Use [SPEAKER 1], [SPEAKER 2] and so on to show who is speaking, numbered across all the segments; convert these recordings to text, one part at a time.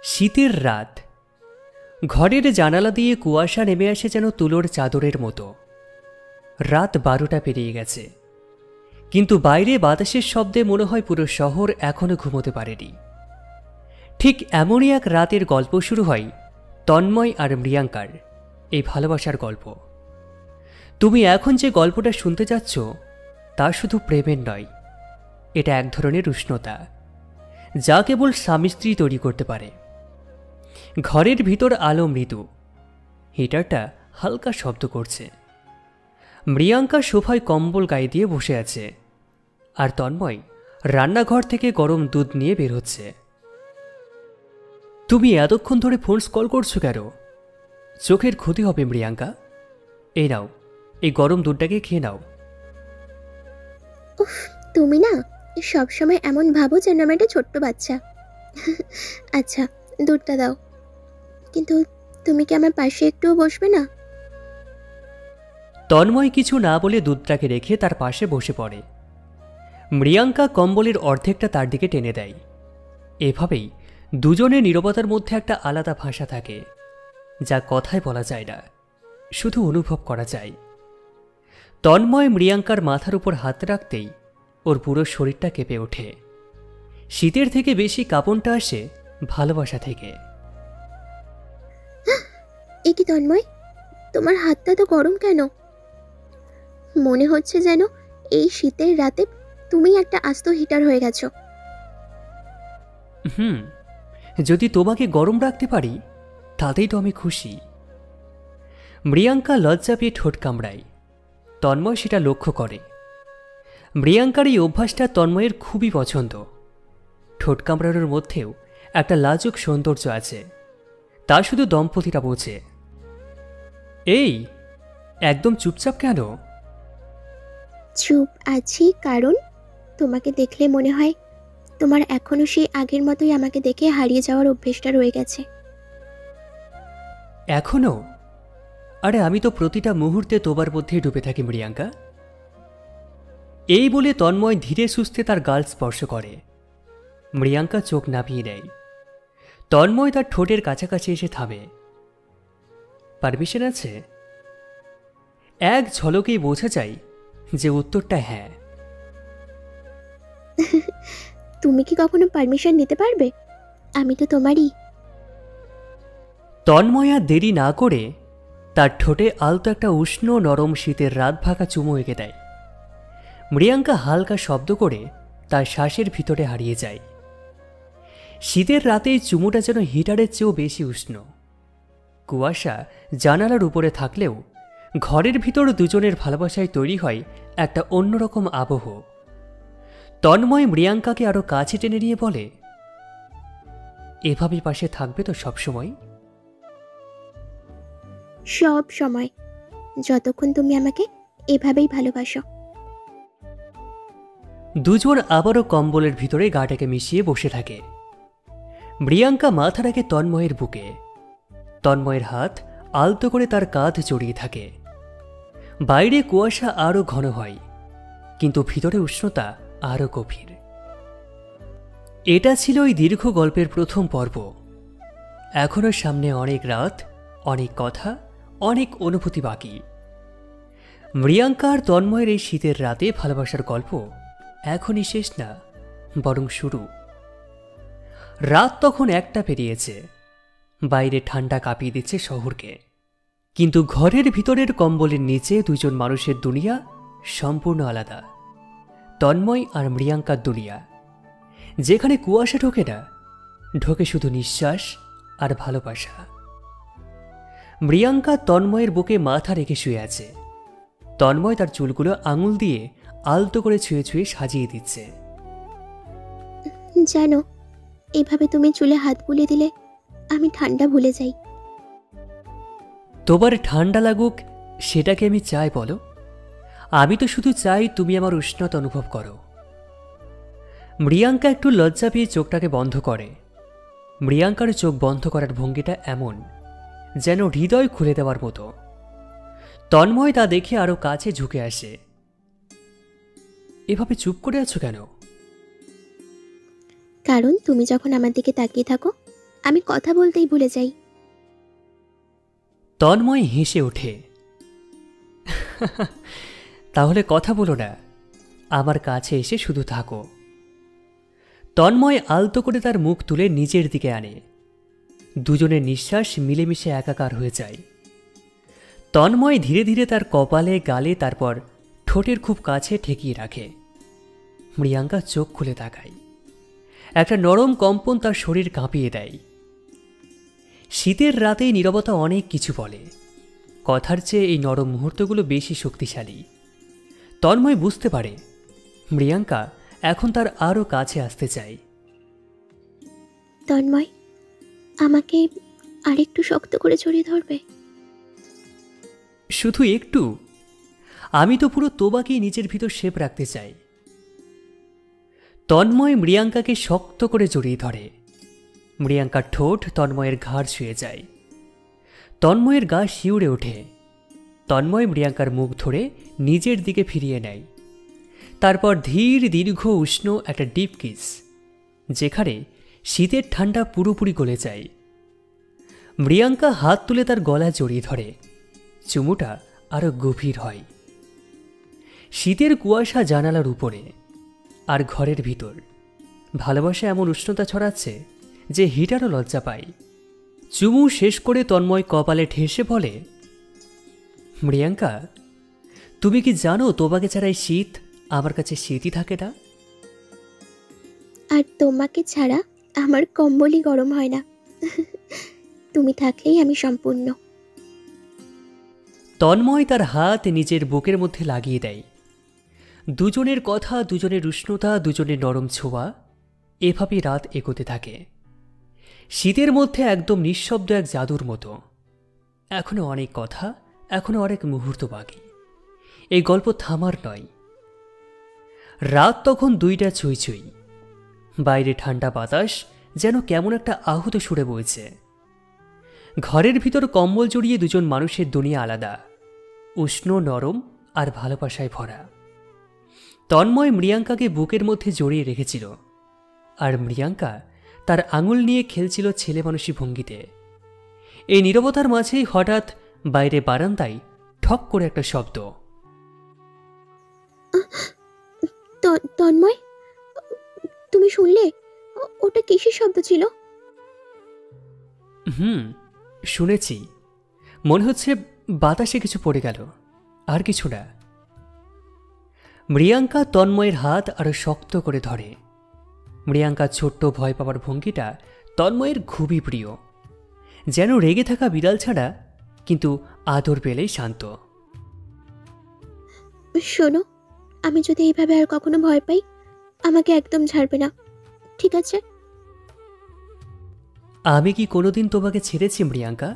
[SPEAKER 1] শীতের রাত। ঘরের জানালা দিয়ে কুয়াশা নেমে আসে যেন তুলোর চাদরের মতো। রাত 12টা পেরিয়ে গেছে, কিন্তু বাইরে বাতাসের শব্দে মনে হয় পুরো শহর এখনো ঘুমোতে পারেনি। ঠিক এমনই এক রাতের গল্প শুরু হয় তন্ময় আর মৃয়াঙ্কার এই ভালোবাসার গল্প। তুমি এখন যে গল্পটা শুনতে যাচ্ছ তা শুধু প্রেমের নয়, এটা এক ধরনের উষ্ণতা যা কেবল স্বামী স্ত্রী তৈরি করতে পারে। ঘরের ভিতর আলো মৃদু, হিটারটা হালকা শব্দ করছে। মৃয়াঙ্কা সোফায় কম্বল গায়ে দিয়ে বসে আছে, আর তন্ময় রান্নাঘর থেকে গরম দুধ নিয়ে বের হচ্ছে। তুমি এতক্ষণ ধরে ফোন কল করছো কেন? চোখের ক্ষতি হবে মৃয়াঙ্কা। এই নাও, এই গরম দুধটাকে খেয়ে নাও।
[SPEAKER 2] উফ, তুমি না সবসময় এমন ভাবো যেন আমি একটা ছোট্ট বাচ্চা। আচ্ছা, দুধটা দাও। কিন্তু তুমি কি আমার পাশে একটুও বসবে না?
[SPEAKER 1] তন্ময় কিছু না বলে দুধটাকে রেখে তার পাশে বসে পড়ে। মৃয়াঙ্কা কম্বলের অর্ধেকটা তার দিকে টেনে দেয়। এভাবেই দুজনের নীরবতার মধ্যে একটা আলাদা ভাষা থাকে, যা কথায় বলা যায় না, শুধু অনুভব করা যায়। তন্ময় মৃয়াঙ্কার মাথার উপর হাত রাখতেই ওর পুরো শরীরটা কেঁপে ওঠে। শীতের থেকে বেশি কাঁপনটা আসে ভালোবাসা থেকে।
[SPEAKER 2] এ কি তন্ময়, তোমার হাতটা তো গরম কেন? মনে হচ্ছে যেন এই শীতের রাতে তুমি একটা আস্ত হিটার হয়ে গেছো।
[SPEAKER 1] যদি তোমাকে গরম রাখতে পারি তাতেই তো আমি খুশি। মৃয়াঙ্কা লজ্জা পেয়ে ঠোঁট কামড়ায়। তন্ময় সেটা লক্ষ্য করে। মৃয়াঙ্কার এই অভ্যাসটা তন্ময়ের খুবই পছন্দ। ঠোঁট কামড়ানোর মধ্যেও একটা লাজুক সৌন্দর্য আছে, তা শুধু দম্পতিরা বোঝে। এই, একদম চুপচাপ কেন?
[SPEAKER 2] চুপ আছি কারণ তোমাকে দেখলে মনে হয় তোমার এখনো সেই আগের মতোই আমাকে দেখে হারিয়ে যাওয়ার অভ্যেসটা রয়ে গেছে।
[SPEAKER 1] এখনো? আরে আমি তো প্রতিটা মুহূর্তে তোমার মধ্যেই ডুবে থাকি মৃয়াঙ্কা। এই বলে তন্ময় ধীরে সুস্থে তার গাল স্পর্শ করে। মৃয়াঙ্কা চোখ নামিয়ে নেয়। তন্ময় তার ঠোঁটের কাছাকাছি এসে থামে। পারমিশন আছে? এক ঝলকেই বোঝা যায় যে উত্তরটা হ্যাঁ।
[SPEAKER 2] তুমি কি কখনো পারমিশন নিতে পারবে? আমি তো তোমারই।
[SPEAKER 1] তন্ময় আর দেরি না করে তার ঠোঁটে আলতো একটা উষ্ণ নরম শীতের রাত ভাঙা চুমু এঁকে দেয়। মৃয়াঙ্কা হালকা শব্দ করে তার শ্বাসের ভিতরে হারিয়ে যায়। শীতের রাতে এই চুমুটা যেন হিটারের চেয়েও বেশি উষ্ণ। কুয়াশা জানালার উপরে থাকলেও ঘরের ভিতর দুজনের ভালোবাসায় তৈরি হয় একটা অন্যরকম আবহ। তন্ময় মৃয়াঙ্কাকে আরো কাছে টেনে নিয়ে বলে, এভাবে পাশে থাকবে তো সবসময়?
[SPEAKER 2] সব সময়, যতক্ষণ তুমি আমাকে এভাবেই ভালোবাসো।
[SPEAKER 1] দুজন আবারও কম্বলের ভিতরে গাটাকে মিশিয়ে বসে থাকে। মৃয়াঙ্কা মাথা রাখে তন্ময়ের বুকে। তন্ময়ের হাত আলতো করে তার কাঁধ জড়িয়ে থাকে। বাইরে কুয়াশা আরো ঘন হয়, কিন্তু ভিতরে উষ্ণতা আরো গভীর। এটা ছিল ওই দীর্ঘ গল্পের প্রথম পর্ব। এখনো সামনে অনেক রাত, অনেক কথা, অনেক অনুভূতি বাকি। মৃয়াঙ্কা আর তন্ময়ের এই শীতের রাতে ভালোবাসার গল্প এখনই শেষ না, বরং শুরু। রাত তখন 1টা পেরিয়েছে। বাইরে ঠান্ডা কাঁপিয়ে দিচ্ছে শহরকে, কিন্তু ঘরের ভিতরের কম্বলের নিচে দুজন মানুষের দুনিয়া সম্পূর্ণ আলাদা। তন্ময় আর মৃয়াঙ্কার দুনিয়া, যেখানে কুয়াশা ঢোকে না, ঢোকে শুধু নিঃশ্বাস আর ভালোবাসা। মৃয়াঙ্কা তন্ময়ের বুকে মাথা রেখে শুয়ে আছে। তন্ময় তার চুলগুলো আঙুল দিয়ে আলতো করে ছুঁয়ে ছুঁয়ে সাজিয়ে দিচ্ছে।
[SPEAKER 2] জানো, এভাবে তুমি চুলে হাত বুলিয়ে দিলে আমি ঠান্ডা ভুলে যাই।
[SPEAKER 1] তোমার ঠান্ডা লাগুক সেটাকে আমি চাই বলো? আমি তো শুধু চাই তুমি আমার উষ্ণতা অনুভব করো। মৃয়াঙ্কা একটু লজ্জা পেয়ে চোখটাকে বন্ধ করে। মৃয়াঙ্কার চোখ বন্ধ করার ভঙ্গিটা এমন যেন হৃদয় খুলে দেওয়ার মতো। তন্ময় তা দেখে আরো কাছে ঝুঁকে আসে। এভাবে চুপ করে আছো কেন?
[SPEAKER 2] কারণ তুমি যখন আমার দিকে তাকিয়ে থাকো আমি কথা বলতেই ভুলে যাই।
[SPEAKER 1] তন্ময় হেসে ওঠে। তাহলে কথা বলো না, আমার কাছে এসে শুধু থাকো। তন্ময় আলতো করে তার মুখ তুলে নিজের দিকে আনে। দুজনের নিঃশ্বাস মিলেমিশে একাকার হয়ে যায়। তন্ময় ধীরে ধীরে তার কপালে, গালে, তারপর ঠোঁটের খুব কাছে ঠেকিয়ে রাখে। মৃয়াঙ্কা চোখ খুলে তাকায়। একটা নরম কম্পন তার শরীর কাঁপিয়ে দেয়। শীতের রাতে নীরবতা অনেক কিছু বলে। কথার চেয়ে এই নরম মুহূর্তগুলো বেশি শক্তিশালী। তন্ময় বুঝতে পারে মৃয়াঙ্কা এখন তার আরও কাছে আসতে চায়।
[SPEAKER 2] তন্ময়, আমাকে আরেকটু শক্ত করে জড়িয়ে ধরবে?
[SPEAKER 1] শুধু একটু? আমি তো পুরো তোবাকেই নিজের ভিতর শেপ রাখতে চাই। তন্ময় মৃয়াঙ্কাকে শক্ত করে জড়িয়ে ধরে। মৃয়াঙ্কার ঠোঁট তন্ময়ের ঘাড় ছুঁয়ে যায়। তন্ময়ের গা শিউরে ওঠে। তন্ময় মৃয়াঙ্কার মুখ ধরে নিজের দিকে ফিরিয়ে নেয়। তারপর ধীর দীর্ঘ উষ্ণ একটা ডিপ কিস, যেখানে শীতের ঠান্ডা পুরোপুরি গলে যায়। মৃয়াঙ্কা হাত তুলে তার গলা জড়িয়ে ধরে। চুমুটা আরো গভীর হয়। শীতের কুয়াশা জানালার উপরে আর ঘরের ভিতর ভালোবাসা এমন উষ্ণতা ছড়াচ্ছে যে হিটারও লজ্জা পায়। চুমু শেষ করে তন্ময় কপালে ঠেসে বলে, মৃয়াঙ্কা, তুমি কি জানো তোবাকে ছাড়া এই শীত আমার কাছে শীতই থাকে না?
[SPEAKER 2] আর তোমাকে ছাড়া আমার কম্বলই গরম হয় না। তুমি থাকলেই আমি সম্পূর্ণ।
[SPEAKER 1] তন্ময় তার হাত নিজের বুকের মধ্যে লাগিয়ে দেয়। দুজনের কথা, দুজনের উষ্ণতা, দুজনের নরম ছোঁয়া, এভাবেই রাত এগোতে থাকে। শীতের মধ্যে একদম নিঃশব্দ এক জাদুর মতো। এখনো অনেক কথা, এখনো অনেক মুহূর্ত বাকি। এই গল্প থামার নয়। রাত তখন 2টা ছুঁই ছুঁই। বাইরে ঠান্ডা বাতাস যেন কেমন একটা আহত সুরে বইছে। ঘরের ভিতর কম্বল জড়িয়ে দুজন মানুষের দুনিয়া আলাদা, উষ্ণ, নরম আর ভালোবাসায় ভরা। তন্ময় মৃয়াঙ্কাকে বুকের মধ্যে জড়িয়ে রেখেছিল, আর মৃয়াঙ্কা তার আঙুল নিয়ে খেলছিল ছেলে মানুষী ভঙ্গিতে। এই নীরবতার মাঝেই হঠাৎ বাইরে বারান্দায় ঠক করে একটা শব্দ।
[SPEAKER 2] তন্ময়, তুমি শুনলে? ওটা কিসের শব্দ ছিল?
[SPEAKER 1] শুনেছি। মনে হচ্ছে বাতাসে কিছু পড়ে গেল, আর কিছু না। মৃয়াঙ্কা তন্ময়ের হাত আরো শক্ত করে ধরে। মৃয়াঙ্কার ছোট্ট ভয় পাওয়ার ভঙ্গিটা তন্ময়ের খুবই প্রিয়। যেন রেগে থাকা বিড়াল ছাড়া, কিন্তু আদর পেলেই শান্ত।
[SPEAKER 2] শোনো, আমি যদি এইভাবে আর কখনো ভয় পাই, আমাকে একদম ছাড়বে না, ঠিক আছে?
[SPEAKER 1] আমি কি কোনোদিন তোমাকে ছেড়েছি মৃয়াঙ্কা?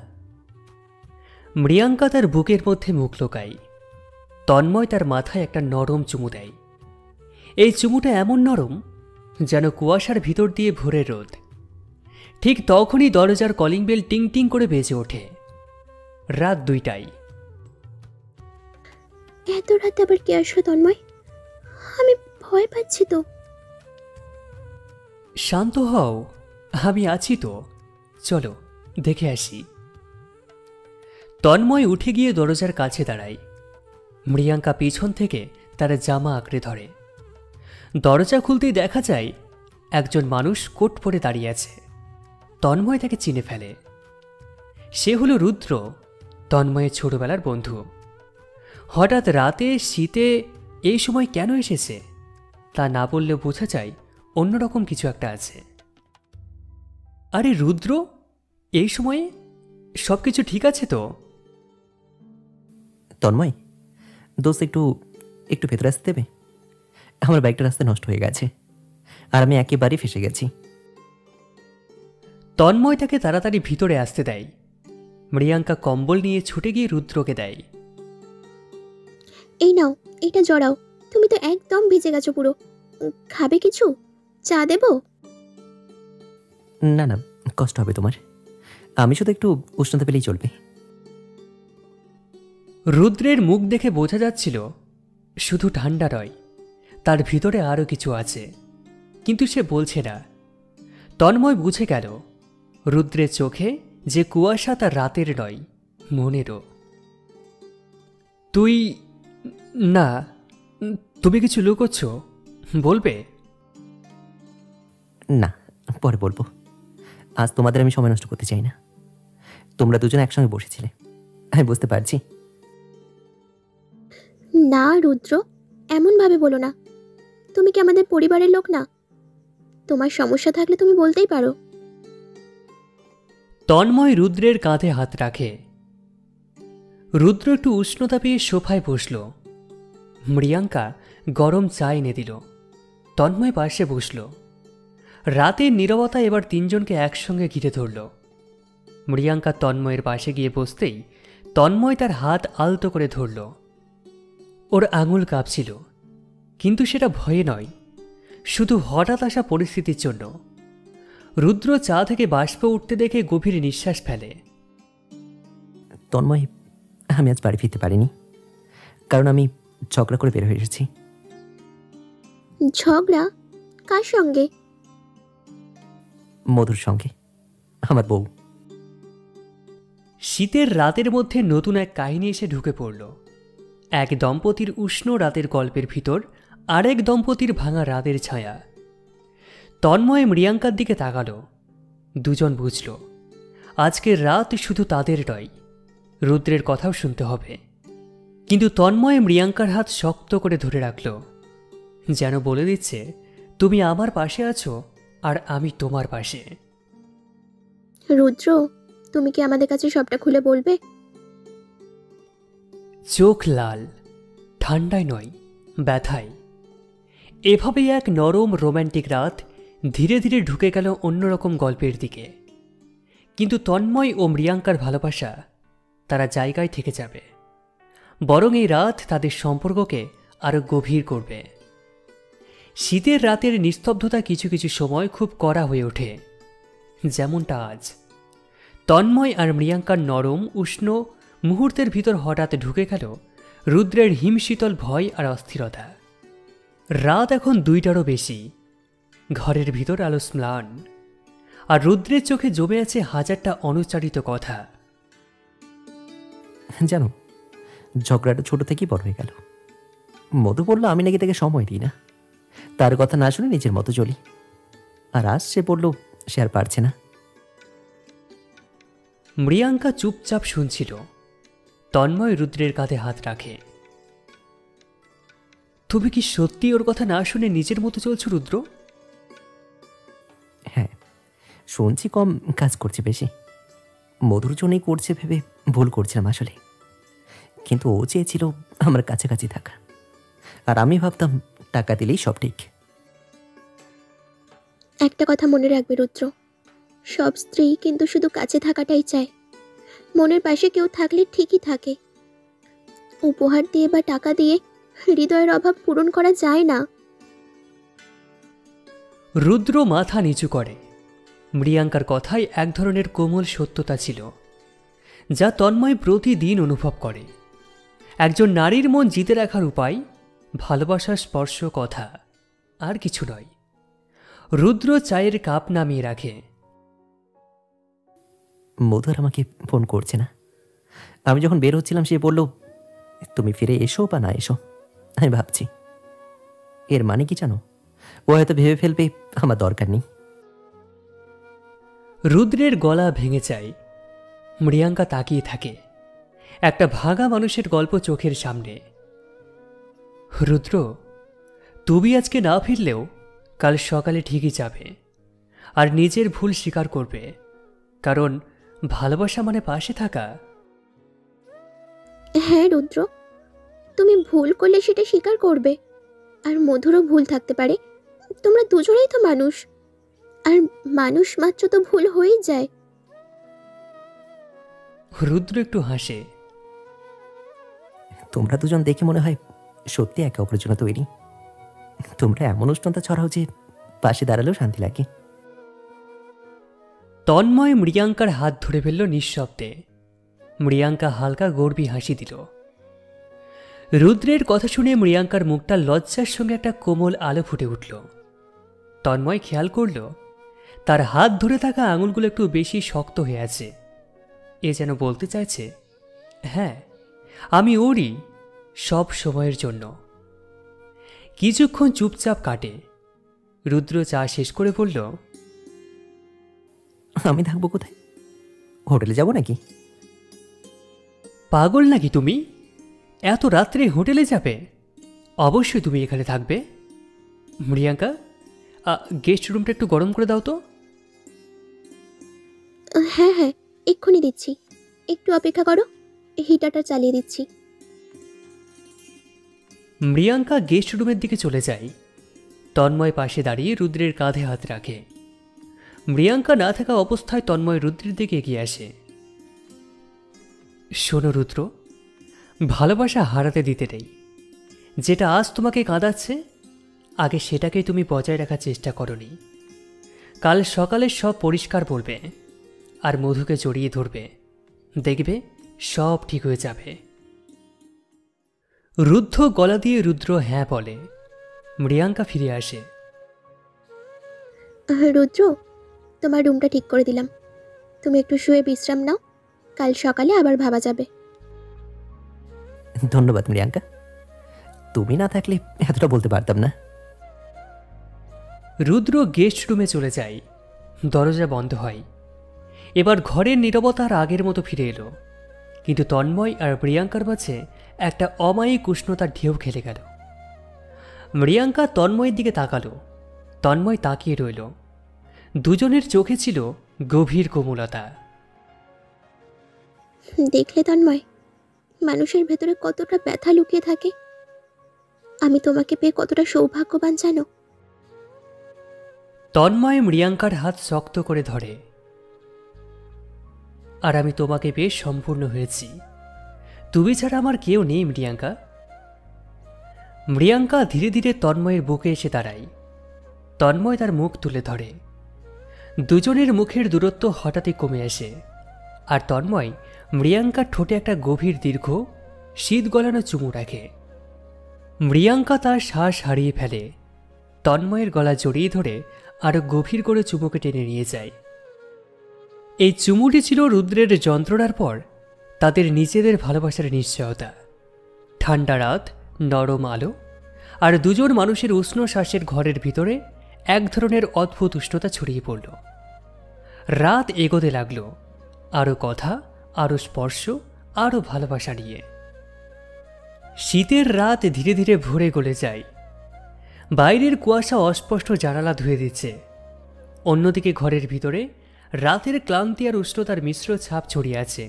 [SPEAKER 1] মৃয়াঙ্কা তার বুকের মধ্যে মুখ লোকায়। তন্ময় তার মাথায় একটা নরম চুমু দেয়। এই চুমুটা এমন নরম যেন কুয়াশার ভিতর দিয়ে ভোরের রোদ। ঠিক তখনই দরজার কলিং বেল টিং টিং করে বেজে ওঠে। রাত 2টায়।
[SPEAKER 2] এত রাতে আবার কে আসলো তন্ময়? আমি ভয় পাচ্ছি তো।
[SPEAKER 1] শান্ত হও, আমি আছি তো, চলো দেখে আসি। তন্ময় উঠে গিয়ে দরজার কাছে দাঁড়ায়। মৃয়াঙ্কা পিছন থেকে তার জামা আঁকড়ে ধরে। দরজা খুলতেই দেখা যায় একজন মানুষ কোট পরে দাঁড়িয়ে আছে। তন্ময় তাকে চিনে ফেলে। সে হলো রুদ্র, তন্ময়ের ছোটবেলার বন্ধু। হঠাৎ রাতে শীতে এই সময় কেন এসেছে তা না বললেও বোঝা যায় অন্যরকম কিছু একটা আছে। আরে রুদ্র, এই সময়ে সবকিছু ঠিক আছে তো?
[SPEAKER 3] তন্ময়, দোস্ত একটু একটু ভেতরে আসতে দেবে? আমার বাইকটা রাস্তায় নষ্ট হয়ে গেছে, আর আমি একেবারেই ফেসে গেছি।
[SPEAKER 1] তন্ময় তাকে তাড়াতাড়ি ভিতরে আসতে দেয়। মৃয়াঙ্কা কম্বল নিয়ে ছুটে গিয়ে রুদ্রকে দেয়।
[SPEAKER 2] এই নাও, এটা জড়াও। তুমি তো একদম ভিজে গেছো পুরো। খাবে কিছু? চা দেবো?
[SPEAKER 3] না না, কষ্ট হবে তোমার। আমি শুধু একটু উষ্ণতা পেলেই চলবে।
[SPEAKER 1] রুদ্রের মুখ দেখে বোঝা যাচ্ছিল শুধু ঠান্ডা নয়, তার ভিতরে আরও কিছু আছে, কিন্তু সে বলছে না। তন্ময় বুঝে গেল রুদ্রের চোখে যে কুয়াশা তা রাতের নয়, মনেরও। তুই না, তুমি কিছু লুকোচ্ছ, বলবে?
[SPEAKER 3] না, পরে বলবো। আজ তোমাদের আমি সময় নষ্ট করতে চাই না। তোমরা দুজন একসঙ্গে বসেছিলে, আমি বুঝতে পারছি।
[SPEAKER 2] না রুদ্র, এমনভাবে বলো না। তুমি কি আমাদের পরিবারের লোক না? তোমার সমস্যা থাকলে তুমি বলতেই পারো।
[SPEAKER 1] তন্ময় রুদ্রের কাঁধে হাত রাখে। রুদ্র একটু উষ্ণতা পেয়ে সোফায় বসল। মৃয়াঙ্কা গরম চা এনে দিল। তন্ময় পাশে বসল। রাতের নীরবতা এবার তিনজনকে একসঙ্গে ঘিরে ধরল। মৃয়াঙ্কা তন্ময়ের পাশে গিয়ে বসতেই তন্ময় তার হাত আলতো করে ধরল। ওর আঙুল কাঁপছিল, কিন্তু সেটা ভয়ে নয়, শুধু হঠাৎ আসা পরিস্থিতির জন্য। রুদ্র চা থেকে বাষ্প উঠতে দেখে গভীর নিঃশ্বাস ফেলে।
[SPEAKER 3] তন্ময়, আমি আজ বাড়ি ফিরতে পারিনি, কারণ আমি ঝগড়া করে বের হয়ে এসেছি।
[SPEAKER 2] ঝগড়া? কার সঙ্গে?
[SPEAKER 3] মধুর সঙ্গে, আমার বউ।
[SPEAKER 1] শীতের রাতের মধ্যে নতুন এক কাহিনী এসে ঢুকে পড়ল। এক দম্পতির উষ্ণ রাতের গল্পের ভিতর আরেক দম্পতির ভাঙা রাতের ছায়া। তন্ময় মৃয়াঙ্কার দিকে তাকাল। দুজন বুঝল আজকের রাত শুধু তাদের নয়, রুদ্রের কথাও শুনতে হবে। কিন্তু তন্ময় মৃয়াঙ্কার হাত শক্ত করে ধরে রাখল, যেন বলে দিচ্ছে, তুমি আমার পাশে আছো আর আমি তোমার পাশে।
[SPEAKER 2] রুদ্র, তুমি কি আমাদের কাছে সবটা খুলে বলবে?
[SPEAKER 1] চোখ লাল, ঠান্ডায় নয়, ব্যথায়। এভাবেই এক নরম রোম্যান্টিক রাত ধীরে ধীরে ঢুকে গেল অন্যরকম গল্পের দিকে। কিন্তু তন্ময় ও মৃয়াঙ্কার ভালোবাসা তারা জায়গায় থেকে যাবে, বরং এই রাত তাদের সম্পর্ককে আরো গভীর করবে। শীতের রাতের নিস্তব্ধতা কিছু কিছু সময় খুব কড়া হয়ে ওঠে, যেমনটা আজ। তন্ময় আর মৃয়াঙ্কার নরম উষ্ণ মুহূর্তের ভিতর হঠাৎ ঢুকে গেল রুদ্রের হিমশীতল ভয় আর অস্থিরতা। রাত এখন 2টারও বেশি। ঘরের ভিতর আলো ম্লান, আর রুদ্রের চোখে জমে আছে হাজারটা অনুচ্চারিত কথা।
[SPEAKER 3] জানো, ঝগড়াটা ছোট থেকেই বড় হয়ে গেল। মধু বললো আমি নাকি তাকে সময় দিই না, তার কথা না শুনে নিজের মতো চলি। আর আজ সে বলল সে আর পারছে না।
[SPEAKER 1] মৃয়াঙ্কা চুপচাপ শুনছিল। তন্ময় রুদ্রের কাঁধে হাত রাখে। তুমি কি সত্যি ওর কথা না শুনে নিজের মতো চলছো রুদ্র?
[SPEAKER 3] হ্যাঁ, শুনছি কম, কাজ করছে বেশি। মধুর জন্যই করছে ভেবে ভুল করছিলাম আসলে। কিন্তু ও চেয়েছিল আমার কাছাকাছি থাকা, আর আমি ভাবতাম টাকা দিলেই সব ঠিক।
[SPEAKER 2] একটা কথা মনে রাখবে রুদ্র, সব স্ত্রী কিন্তু শুধু কাছে থাকাটাই চায়। মনের পাশে কেউ থাকলে ঠিকই থাকে। উপহার দিয়ে বা টাকা দিয়ে হৃদয়ের অভাব পূরণ করা যায় না।
[SPEAKER 1] রুদ্র মাথা নিচু করে। মৃয়াঙ্কার কথায় এক ধরনের কোমল সত্যতা ছিল, যা তন্ময় প্রতিদিন অনুভব করে। একজন নারীর মন জিতে রাখার উপায় ভালোবাসার স্পর্শ, কথা, আর কিছু নয়। রুদ্র চায়ের কাপ নামিয়ে রাখে।
[SPEAKER 3] মধু আর আমাকে ফোন করছে না। আমি যখন বের হচ্ছিলাম সে বলল, তুমি ফিরে এসো বা না এসো। আমি ভাবছি, এর মানে কি জানো? ও হয়তো ভেবে ফেলবে আমার দরকার নেই।
[SPEAKER 1] রুদ্রের গলা ভেঙে যায়। মৃয়াঙ্কা তাকিয়ে থাকে, একটা ভাগা মানুষের গল্প চোখের সামনে। রুদ্র, তুমি আজকে না ফিরলেও কাল সকালে ঠিকই যাবে, আর নিজের ভুল স্বীকার করবে, কারণ ভালোবাসা মানে পাশে থাকা।
[SPEAKER 2] হ্যাঁ রুদ্র, তুমি ভুল করলে সেটা স্বীকার করবে। আর মধুরও ভুল থাকতে পারে। তোমরা দুজনেই তো মানুষ, আর মানুষ মাত্র তো ভুল হয়েই যায়।
[SPEAKER 1] রুদ্র একটু হাসে।
[SPEAKER 3] তোমরা দুজন দেখে মনে হয় সত্যি একে অপরের জন্য তৈরি। তোমরা এমন উষ্ণতা ছড়াও যে পাশে দাঁড়ালেও শান্তি লাগে।
[SPEAKER 1] তন্ময় মৃয়াঙ্কার হাত ধরে ফেলল নিঃশব্দে। মৃয়াঙ্কা হালকা গর্বী হাসি দিল। রুদ্রের কথা শুনে মৃয়াঙ্কার মুখটা লজ্জার সঙ্গে একটা কোমল আলো ফুটে উঠল। তন্ময় খেয়াল করল তার হাত ধরে থাকা আঙুলগুলো একটু বেশি শক্ত হয়ে আছে। এ যেন বলতে চাইছে, হ্যাঁ আমি ওরই, সব সময়ের জন্য। কিছুক্ষণ চুপচাপ কাটে। রুদ্র চা শেষ করে বলল,
[SPEAKER 3] আমি থাকবো কোথায়? হোটেলে যাব নাকি?
[SPEAKER 1] পাগল নাকি তুমি? এত রাত্রে হোটেলে যাবে? অবশ্যই তুমি এখানে থাকবে। মৃয়াঙ্কা, গেস্ট রুমটা একটু গরম করে দাও তো।
[SPEAKER 2] হ্যাঁ হ্যাঁ, এক্ষুনি দিচ্ছি, একটু অপেক্ষা করো, হিটারটা চালিয়ে দিচ্ছি।
[SPEAKER 1] মৃয়াঙ্কা গেস্ট রুমের দিকে চলে যায়। তন্ময় পাশে দাঁড়িয়ে রুদ্রের কাঁধে হাত রাখে। মৃয়াঙ্কা না থাকা অবস্থায় তন্ময় রুদ্রের দিকে এগিয়ে আসে। শোনো রুদ্র, ভালোবাসা হারাতে দিতে নেই। যেটা আজ তোমাকে কাঁদাচ্ছে, আগে সেটাকেই তুমি বজায় রাখার চেষ্টা করনি। কাল সকালে সব পরিষ্কার বলবে আর মধুকে জড়িয়ে ধরবে, দেখবে সব ঠিক হয়ে যাবে। রুদ্ধ গলা দিয়ে রুদ্র হ্যাঁ বলে। মৃয়াঙ্কা ফিরে আসে।
[SPEAKER 2] রুদ্র, তোমার রুমটা ঠিক করে দিলাম, তুমি একটু শুয়ে বিশ্রাম নাও, কাল সকালে আবার ভাবা যাবে।
[SPEAKER 3] ধন্যবাদ মৃয়াঙ্কা, তুমি না থাকলে এতটা বলতে পারতাম না।
[SPEAKER 1] রুদ্র গেস্ট রুমে চলে যায়। দরজা বন্ধ হয়। এবার ঘরের নীরবতা আর আগের মতো ফিরে এলো, কিন্তু তন্ময় আর মৃয়াঙ্কার মাঝে একটা অমায়িক উষ্ণতার ঢেউ খেলে গেল। মৃয়াঙ্কা তন্ময়ের দিকে তাকালো, তন্ময় তাকিয়ে রইল। দুজনের চোখে ছিল গভীর কোমলতা।
[SPEAKER 2] দেখলে তন্ময়, মানুষের ভেতরে কতটা ব্যথা লুকিয়ে থাকে। আমি তোমাকে পেয়ে কতটা সৌভাগ্যবান জানো।
[SPEAKER 1] তন্ময় মৃয়াঙ্কার হাত শক্ত করে ধরে। আর আমি তোমাকে পেয়ে সম্পূর্ণ হয়েছি। তুমি ছাড়া আমার কেউ নেই মৃয়াঙ্কা। মৃয়াঙ্কা ধীরে ধীরে তন্ময়ের বুকে এসে দাঁড়ায়। তন্ময় তার মুখ তুলে ধরে। দুজনের মুখের দূরত্ব হঠাৎই কমে আসে, আর তন্ময় মৃয়াঙ্কার ঠোঁটে একটা গভীর দীর্ঘ শীত গলানো চুমু রাখে। মৃয়াঙ্কা তার শ্বাস হারিয়ে ফেলে। তন্ময়ের গলা জড়িয়ে ধরে আরো গভীর করে চুমুকে টেনে নিয়ে যায়। এই চুমুটি ছিল রুদ্রের যন্ত্রণার পর তাদের নিজেদের ভালোবাসার নিশ্চয়তা। ঠান্ডা রাত, নরম আলো, আর দুজন মানুষের উষ্ণ শ্বাসের ঘরের ভিতরে এক ধরনের অদ্ভুত উষ্ণতা ছড়িয়ে পড়ল। রাত এগোতে লাগল, আরও কথা, আরও স্পর্শ, আরও ভালোবাসা নিয়ে। শীতের রাত ধীরে ধীরে ভরে গলে যায়। বাইরের কুয়াশা অস্পষ্ট জানালা ধুয়ে দিচ্ছে। অন্যদিকে ঘরের ভিতরে রাতের ক্লান্তি আর উষ্ণতার মিশ্র ছাপ ছড়িয়ে আছে।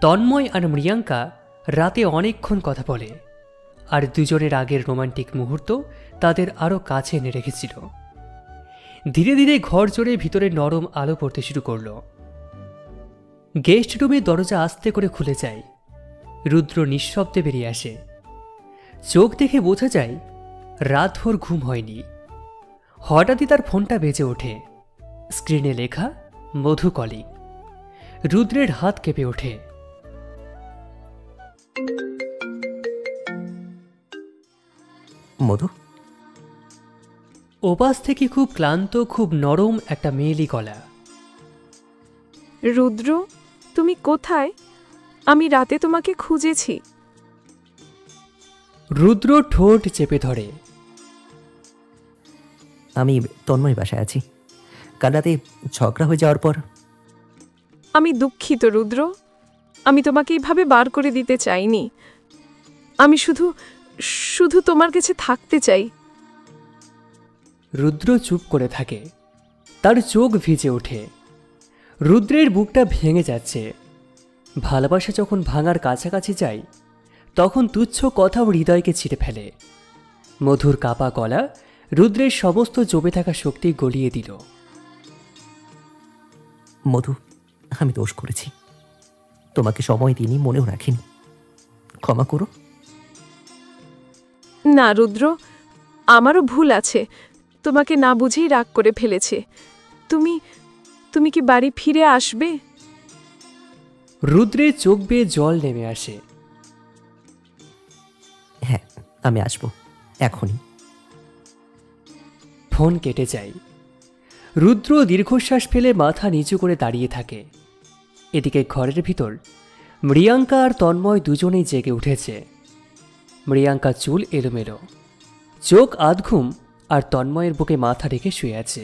[SPEAKER 1] তন্ময় আর মৃয়াঙ্কা রাতে অনেকক্ষণ কথা বলে, আর দুজনের আগের রোমান্টিক মুহূর্ত তাদের আরও কাছে এনে রেখেছিল। ধীরে ধীরে ঘর জুড়ে ভিতরে নরম আলো পড়তে শুরু করল। গেস্ট রুমে দরজা আস্তে করে খুলে যায়। রুদ্র নিঃশব্দে বেরিয়ে আসে। চোখ দেখে বোঝা যায় রাতভর ঘুম হয়নি। হঠাৎই তার ফোনটা বেজে ওঠে। স্ক্রিনে লেখা মধু কলিং। রুদ্রের হাত কেঁপে ওঠে।
[SPEAKER 3] মধু?
[SPEAKER 1] ওপাশ থেকে খুব ক্লান্ত, খুব নরম একটা মেয়েলি গলা।
[SPEAKER 4] রুদ্র, তুমি কোথায়? আমি রাতে তোমাকে খুঁজেছি।
[SPEAKER 1] রুদ্র ঠোঁট চেপে ধরে।
[SPEAKER 3] আমি তন্ময় বাসায় আছি। কাল রাতে ঝগড়া হয়ে যাওয়ার পর।
[SPEAKER 4] আমি দুঃখিত রুদ্র, আমি তোমাকে এইভাবে বার করে দিতে চাইনি। আমি শুধু শুধু তোমার কাছে থাকতে চাই।
[SPEAKER 1] রুদ্র চুপ করে থাকে। তার চোখ ভিজে ওঠে। রুদ্রের বুকটা ভেঙে যাচ্ছে। ভালোবাসা যখন ভাঙার কাছাকাছি যায়, তখন তুচ্ছ কথাও হৃদয়কে ছিঁড়ে ফেলে। মধুর কাপা গলা রুদ্রের সমস্ত জমে থাকা শক্তি গলিয়ে দিল।
[SPEAKER 3] মধু, আমি দোষ করেছি। তোমাকে সময় দিইনি, মনেও রাখিনি। ক্ষমা করো।
[SPEAKER 4] না রুদ্র, আমারও ভুল আছে। তোমাকে না বুঝেই রাগ করে ফেলেছে। তুমি তুমি কি বাড়ি ফিরে আসবে?
[SPEAKER 1] রুদ্রের চোখ বেয়ে জল নেমে আসে।
[SPEAKER 3] হ্যাঁ, আমি আসবো এখনই।
[SPEAKER 1] ফোন কেটে যায়। রুদ্র দীর্ঘশ্বাস ফেলে মাথা নিচু করে দাঁড়িয়ে থাকে। এদিকে ঘরের ভিতর মৃয়াঙ্কা আর তন্ময় দুজনেই জেগে উঠেছে। মৃয়াঙ্কা চুল এলোমেলো, চোখ আধঘুম, আর তন্ময়ের বুকে মাথা রেখে শুয়ে আছে।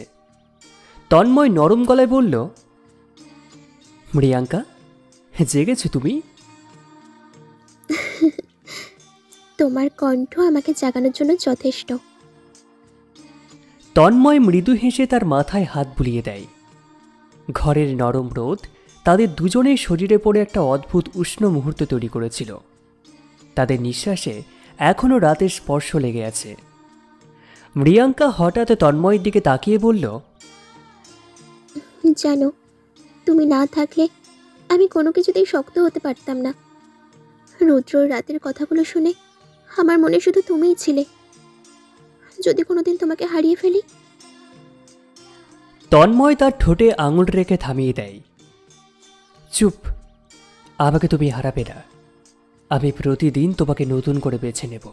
[SPEAKER 1] তন্ময় নরম গলায় বলল, মৃয়াঙ্কা, জেগেছো তুমি?
[SPEAKER 2] তোমার কণ্ঠ আমাকে জাগানোর জন্য যথেষ্ট।
[SPEAKER 1] তন্ময় মৃদু হেসে তার মাথায় হাত বুলিয়ে দেয়। ঘরের নরম রোদ তাদের দুজনের শরীরে পড়ে একটা অদ্ভুত উষ্ণ মুহূর্ত তৈরি করেছিল। তাদের নিঃশ্বাসে এখনও রাতের স্পর্শ লেগে আছে। মৃয়াঙ্কা হঠাৎ তন্ময়ের দিকে তাকিয়ে বলল,
[SPEAKER 2] জানো, তুমি না থাকলে আমি কোনো কিছুতেই শক্ত হতে পারতাম না। রুদ্রর রাতের কথাগুলো শুনে আমার মনে শুধু তুমিই ছিলে। যদি কোনোদিন তোমাকে হারিয়ে ফেলি।
[SPEAKER 1] তন্ময় তার ঠোঁটে আঙুল রেখে থামিয়ে দেয়। চুপ, আমাকে তুমি হারাবে না। আমি প্রতিদিন তোমাকে নতুন করে বেছে নেব।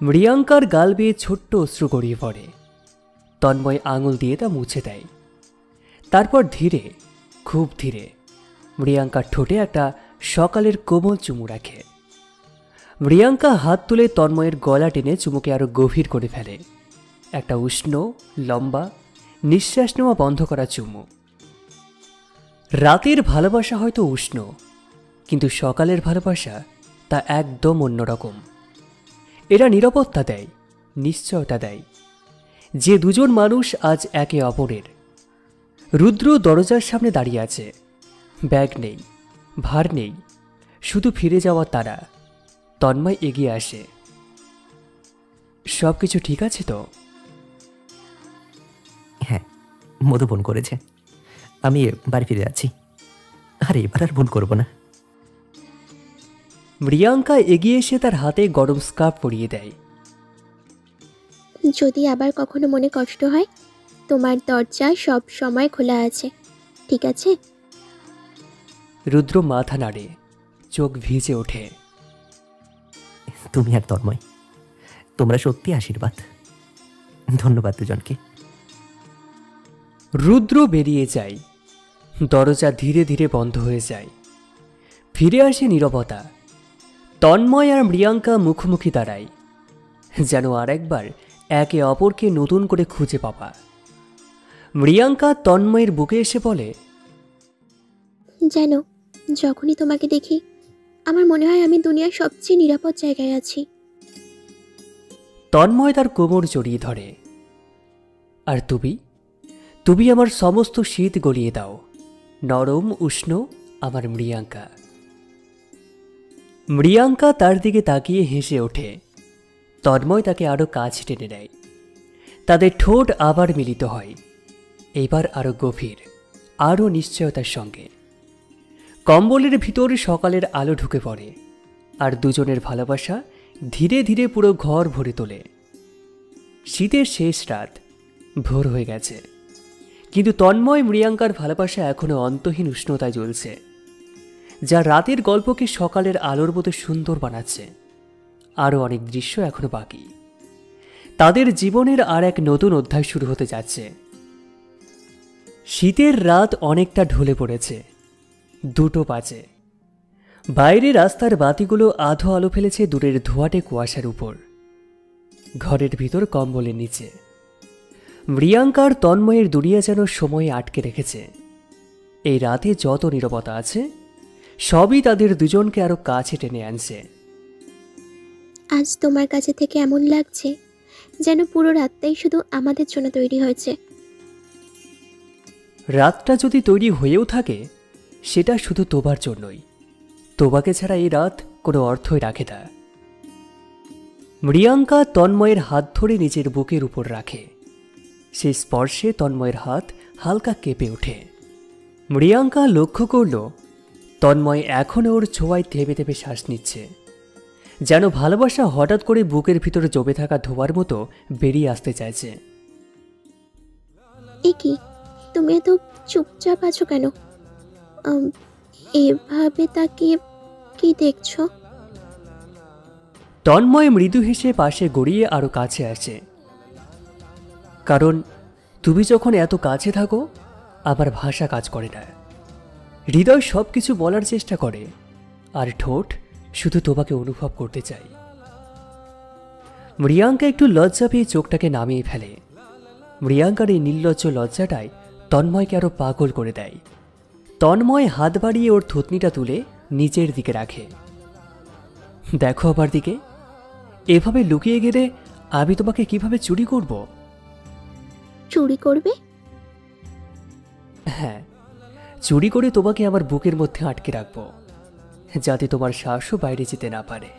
[SPEAKER 1] মৃয়াঙ্কার গাল বেয়ে ছোট্ট অশ্রু গড়িয়ে পড়ে। তন্ময় আঙুল দিয়ে তা মুছে দেয়। তারপর ধীরে, খুব ধীরে মৃয়াঙ্কার ঠোঁটে একটা সকালের কোমল চুমু রাখে। মৃয়াঙ্কা হাত তুলে তন্ময়ের গলা টেনে চুমুকে আরো গভীর করে ফেলে। একটা উষ্ণ, লম্বা, নিঃশ্বাস নেওয়া বন্ধ করা চুমু। রাতের ভালোবাসা হয়তো উষ্ণ, কিন্তু সকালের ভালোবাসা তা একদম অন্যরকম। এরা নিরাপত্তা দেয়, নিশ্চয়তা দেয় যে দুজন মানুষ আজ একে অপরের। রুদ্র দরজার সামনে দাঁড়িয়ে আছে। ব্যাগ নেই, ভার নেই, শুধু ফিরে যাওয়ার তারা। তন্ময় এগিয়ে আসে। সব কিছু ঠিক আছে তো?
[SPEAKER 3] হ্যাঁ, মধু ফোন করেছে। আমি বাড়ি ফিরে যাচ্ছি। আর এবার আর ভুল করবো না।
[SPEAKER 1] মৃয়াঙ্কা এগিয়ে এসে তার হাতে গরম স্কার্ফ পরিয়ে দেয়।
[SPEAKER 2] যদি আবার কখনো মনে কষ্ট হয়, তোমার দরজা সব সময় খোলা আছে, ঠিক আছে?
[SPEAKER 1] রুদ্র মাথা নাড়ে, চোখ ভিজে ওঠে।
[SPEAKER 3] তুমি আর তন্ময়, তোমরা সত্যি আশীর্বাদ। ধন্যবাদ দুজনকে।
[SPEAKER 1] রুদ্র বেরিয়ে যায়। দরজা ধীরে ধীরে বন্ধ হয়ে যায়। ফিরে আসে নীরবতা। তন্ময় আর মৃয়াঙ্কা মুখোমুখি দাঁড়ায়, যেন আরেকবার একে অপরকে নতুন করে খুঁজে পাবা। মৃয়াঙ্কা তন্ময়ের বুকে এসে বলে,
[SPEAKER 2] জানো, যখনই তোমাকে দেখি আমার মনে হয় আমি দুনিয়ার সবচেয়ে নিরাপদ জায়গায় আছি।
[SPEAKER 1] তন্ময় তার কোমর জড়িয়ে ধরে। আর তুমি, তুমি আমার সমস্ত শীত গলিয়ে দাও, নরম উষ্ণ আমার মৃয়াঙ্কা। মৃয়াঙ্কা তার দিকে তাকিয়ে হেসে ওঠে। তন্ময় তাকে আরো কাছ টেনে নেয়। তাদের ঠোঁট আবার মিলিত হয়, এবার আরো গভীর, আরো নিশ্চয়তার সঙ্গে। কম্বলের ভিতর সকালের আলো ঢুকে পড়ে, আর দুজনের ভালোবাসা ধীরে ধীরে পুরো ঘর ভরে তোলে। শীতের শেষ রাত, ভোর হয়ে গেছে, কিন্তু তন্ময় মৃয়াঙ্কার ভালোবাসা এখনো অন্তহীন উষ্ণতায় জ্বলছে, যা রাতের গল্পকে সকালের আলোর মতো সুন্দর বানাচ্ছে। আরও অনেক দৃশ্য এখনো বাকি। তাদের জীবনের আর এক নতুন অধ্যায় শুরু হতে যাচ্ছে। শীতের রাত অনেকটা ঢলে পড়েছে। 2টো বাজে। বাইরে রাস্তার বাতিগুলো আধো আলো ফেলেছে দূরের ধোঁয়াটে কুয়াশার উপর। ঘরের ভিতর কম্বলের নিচে মৃয়াঙ্কার তন্ময়ের দুনিয়া যেন সময়ে আটকে রেখেছে। এই রাতে যত নীরবতা আছে, সবই তাদের দুজনকে আরো কাছে টেনে আনছে।
[SPEAKER 2] আজ তোমার কাছে থেকে এমন লাগছে যেন পুরো রাতটাই শুধু আমাদের জন্য তৈরি হয়েছে।
[SPEAKER 1] রাতটা যদি তৈরি হয়েও থাকে, সেটা শুধু তোমার জন্যই। তোমাকে ছাড়া এই রাত কোনো অর্থই রাখে না। মৃয়াঙ্কা তন্ময়ের হাত ধরে নিজের বুকের উপর রাখে। সেই স্পর্শে তন্ময়ের হাত হালকা কেঁপে ওঠে। মৃয়াঙ্কা লক্ষ্য করল তন্ময় এখন ওর ছোঁয়ায় থেমে থেমে শ্বাস নিচ্ছে, যেন ভালোবাসা হঠাৎ করে বুকের ভিতরে জমে থাকা ধোঁয়ার মতো বেরিয়ে আসতে চাইছে।
[SPEAKER 2] এ কি, তুমি এত চুপচাপ আছো কেন? এভাবে তাকিয়ে কি দেখছো?
[SPEAKER 1] তন্ময় মৃদু হেসে পাশে গড়িয়ে আরো কাছে আসে। কারণ তুমি যখন এত কাছে থাকো, আমার ভাষা কাজ করে না। হৃদয় সব কিছু বলার চেষ্টা করে, আর ঠোঁট শুধু তোমাকে অনুভব করতে চাই। মৃয়াঙ্কা একটু লজ্জা পেয়ে চোখটাকে নামিয়ে ফেলে। মৃয়াঙ্কার এই নির্লজ্জ লজ্জাটাই তন্ময়কে আরো পাগল করে দেয়। তন্ময় হাত বাড়িয়ে ওর থুতনিটা তুলে নিচের দিকে রাখে। দেখো আমার দিকে, এভাবে লুকিয়ে গেলে আমি তোমাকে কিভাবে চুরি করব?
[SPEAKER 2] চুরি করবে?
[SPEAKER 1] হ্যাঁ, চুরি করে তোমাকে আমার বুকের মধ্যে আটকে রাখবো, যাতে তোমার শ্বাসও বাইরে যেতে না পারে।